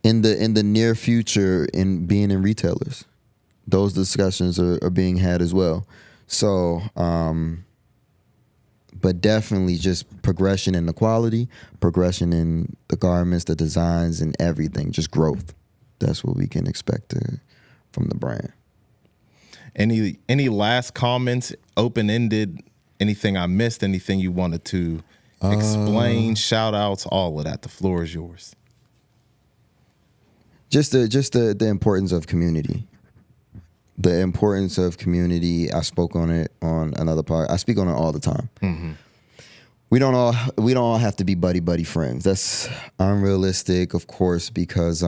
in the near future, in being in retailers, those discussions are being had as well. So. But definitely just progression in the quality, progression in the garments, the designs, and everything. Just growth. That's what we can expect from the brand. Any last comments, open-ended, anything I missed, anything you wanted to explain, shout outs, all of that? The floor is yours. Just the importance of community. The importance of community. I spoke on it on another part. I speak on it all the time. Mm-hmm. We don't all have to be buddy friends. That's unrealistic, of course, because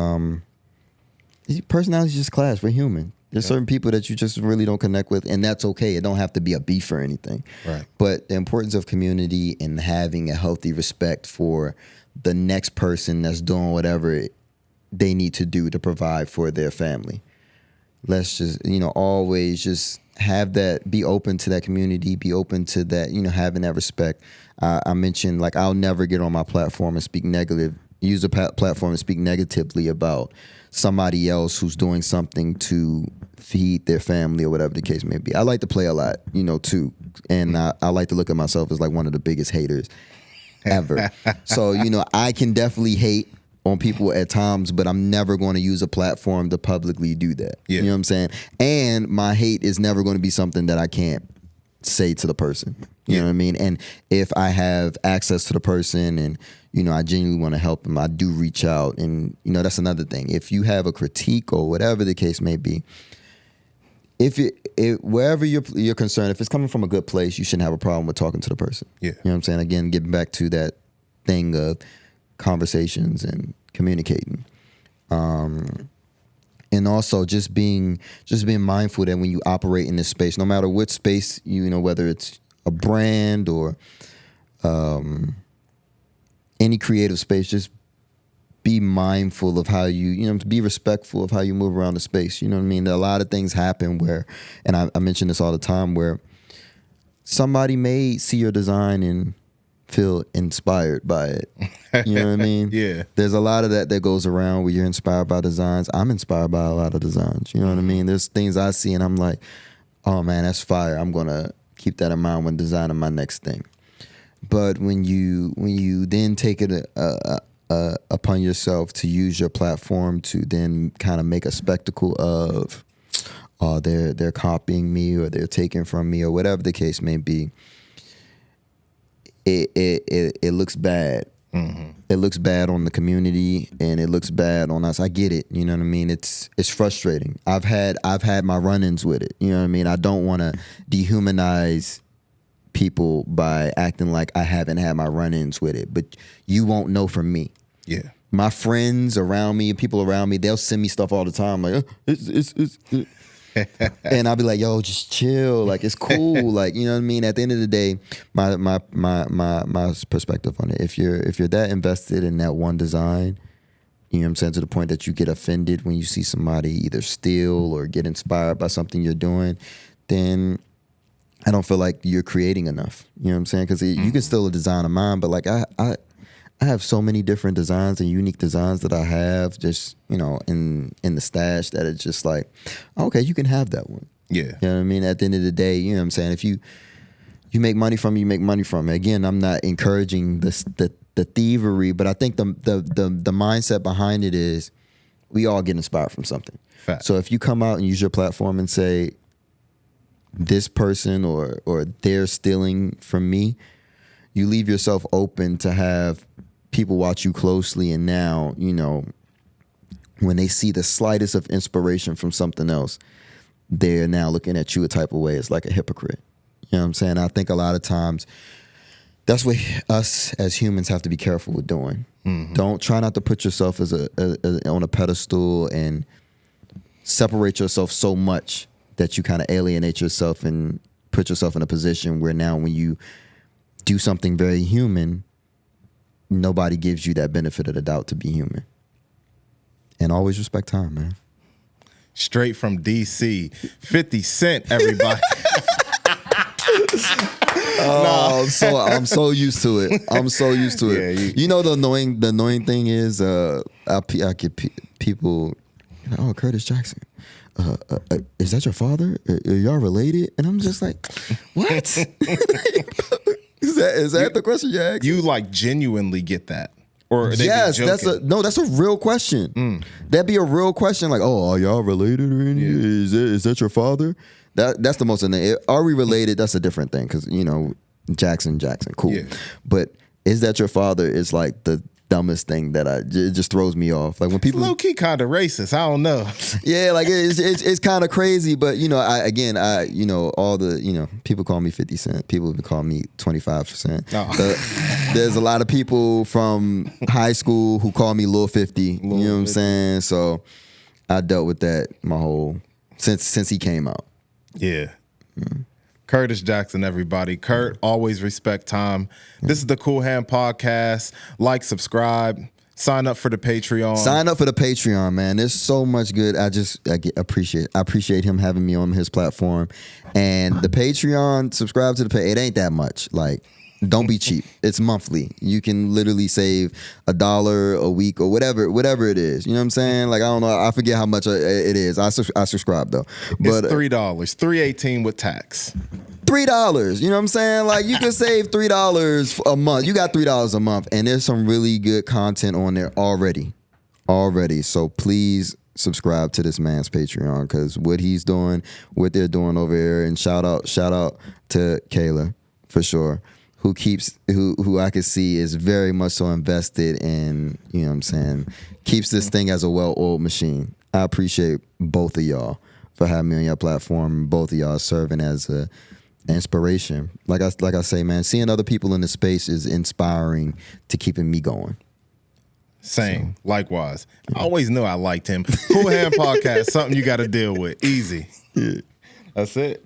personalities just clash. We're human. There's certain people that you just really don't connect with, and that's okay. It don't have to be a beef or anything. Right. But the importance of community and having a healthy respect for the next person that's doing whatever they need to do to provide for their family. Let's just, always just have that, be open to that community, be open to that, having that respect. I mentioned, I'll never get on my platform and speak negative, use a platform and speak negatively about somebody else who's doing something to feed their family or whatever the case may be. I like to play a lot, too. And I like to look at myself as one of the biggest haters ever. So, I can definitely hate on people at times, but I'm never going to use a platform to publicly do that. Yeah. You know what I'm saying? And my hate is never going to be something that I can't say to the person. You know what I mean? And if I have access to the person and, I genuinely want to help them, I do reach out. And, that's another thing. If you have a critique or whatever the case may be, wherever you're concerned, if it's coming from a good place, you shouldn't have a problem with talking to the person. Yeah. You know what I'm saying? Again, getting back to that thing of conversations and communicating. And also just being mindful that when you operate in this space, no matter what space, whether it's a brand or any creative space, just be mindful of how be respectful of how you move around the space. You know what I mean? A lot of things happen where, and I mention this all the time, where somebody may see your design and feel inspired by it. You know what I mean? Yeah. There's a lot of that goes around where you're inspired by designs. I'm inspired by a lot of designs. You know what I mean? There's things I see and I'm like, oh man, that's fire. I'm going to keep that in mind when designing my next thing. But when you then take it upon yourself to use your platform to then kind of make a spectacle of, they're copying me or they're taking from me or whatever the case may be, it looks bad. Mm-hmm. It looks bad on the community and it looks bad on us. I get it. You know what I mean? It's frustrating. I've had my run-ins with it. You know what I mean? I don't want to dehumanize people by acting like I haven't had my run-ins with it, but you won't know from me. Yeah. My friends around me, people around me, they'll send me stuff all the time. Like, it's and I'll be like, yo, just chill. Like, it's cool. Like, you know what I mean? At the end of the day, my perspective on it, if you're that invested in that one design, you know what I'm saying, to the point that you get offended when you see somebody either steal or get inspired by something you're doing, then I don't feel like you're creating enough. You know what I'm saying? Because you can still a design of mine, but like I have so many different designs and unique designs that I have just, in the stash that it's just like, okay, you can have that one. Yeah. You know what I mean? At the end of the day, you know what I'm saying? If you make money from it, you make money from it. Again, I'm not encouraging the thievery, but I think the mindset behind it is we all get inspired from something. Fact. So if you come out and use your platform and say, this person or they're stealing from me, you leave yourself open to have people watch you closely, and now, when they see the slightest of inspiration from something else, they're now looking at you a type of way. It's like a hypocrite. You know what I'm saying? I think a lot of times that's what us as humans have to be careful with doing. Mm-hmm. Don't try not to put yourself as on a pedestal and separate yourself so much that you kind of alienate yourself and put yourself in a position where now when you do something very human, nobody gives you that benefit of the doubt to be human. And always respect time, man. Straight from DC, 50 Cent, everybody. I'm so used to it. I'm so used to it. Yeah, the annoying thing is I get people, oh, Curtis Jackson. Is that your father? Are y'all related? And I'm just like, what? Is that the question you asked? You like genuinely get that? Or yes, that's a real question. That'd be a real question. Like, oh, are y'all related or anything? Yeah. Is that your father? That's the most annoying. Are we related? That's a different thing because Jackson, cool. Yeah. But is that your father? Is like the dumbest thing that it just throws me off. Like when people low key kind of racist. I don't know. Yeah, like it's kind of crazy. But all the people call me 50 Cent. People have been calling me 25%. Oh. There's a lot of people from high school who call me Lil 50. You know what I'm saying? So I dealt with that my whole since he came out. Yeah. Curtis Jackson, everybody. Kurt, always respect time. This is the Qool Hand Podcast. Like, subscribe, sign up for the Patreon. Sign up for the Patreon, man. There's so much good. I appreciate him having me on his platform. And the Patreon, subscribe to the page. It ain't that much. Like, don't be cheap. It's monthly. You can literally save $1 a week or whatever it is. You know what I'm saying? Like, I don't know. I forget how much it is. I subscribe though. But it's $3. $3.18 with tax. $3. You know what I'm saying? Like, you can save $3 a month. You got $3 a month, and there's some really good content on there already. So please subscribe to this man's Patreon because what he's doing, what they're doing over here, and shout out to Kayla for sure. Who I can see is very much so invested in, you know what I'm saying, keeps this thing as a well-oiled machine. I appreciate both of y'all for having me on your platform. Both of y'all serving as a inspiration. Like I say, man, seeing other people in the space is inspiring to keeping me going. Same. Likewise. I always knew I liked him. Qool Hand Podcast, something you got to deal with. Easy. Yeah. That's it.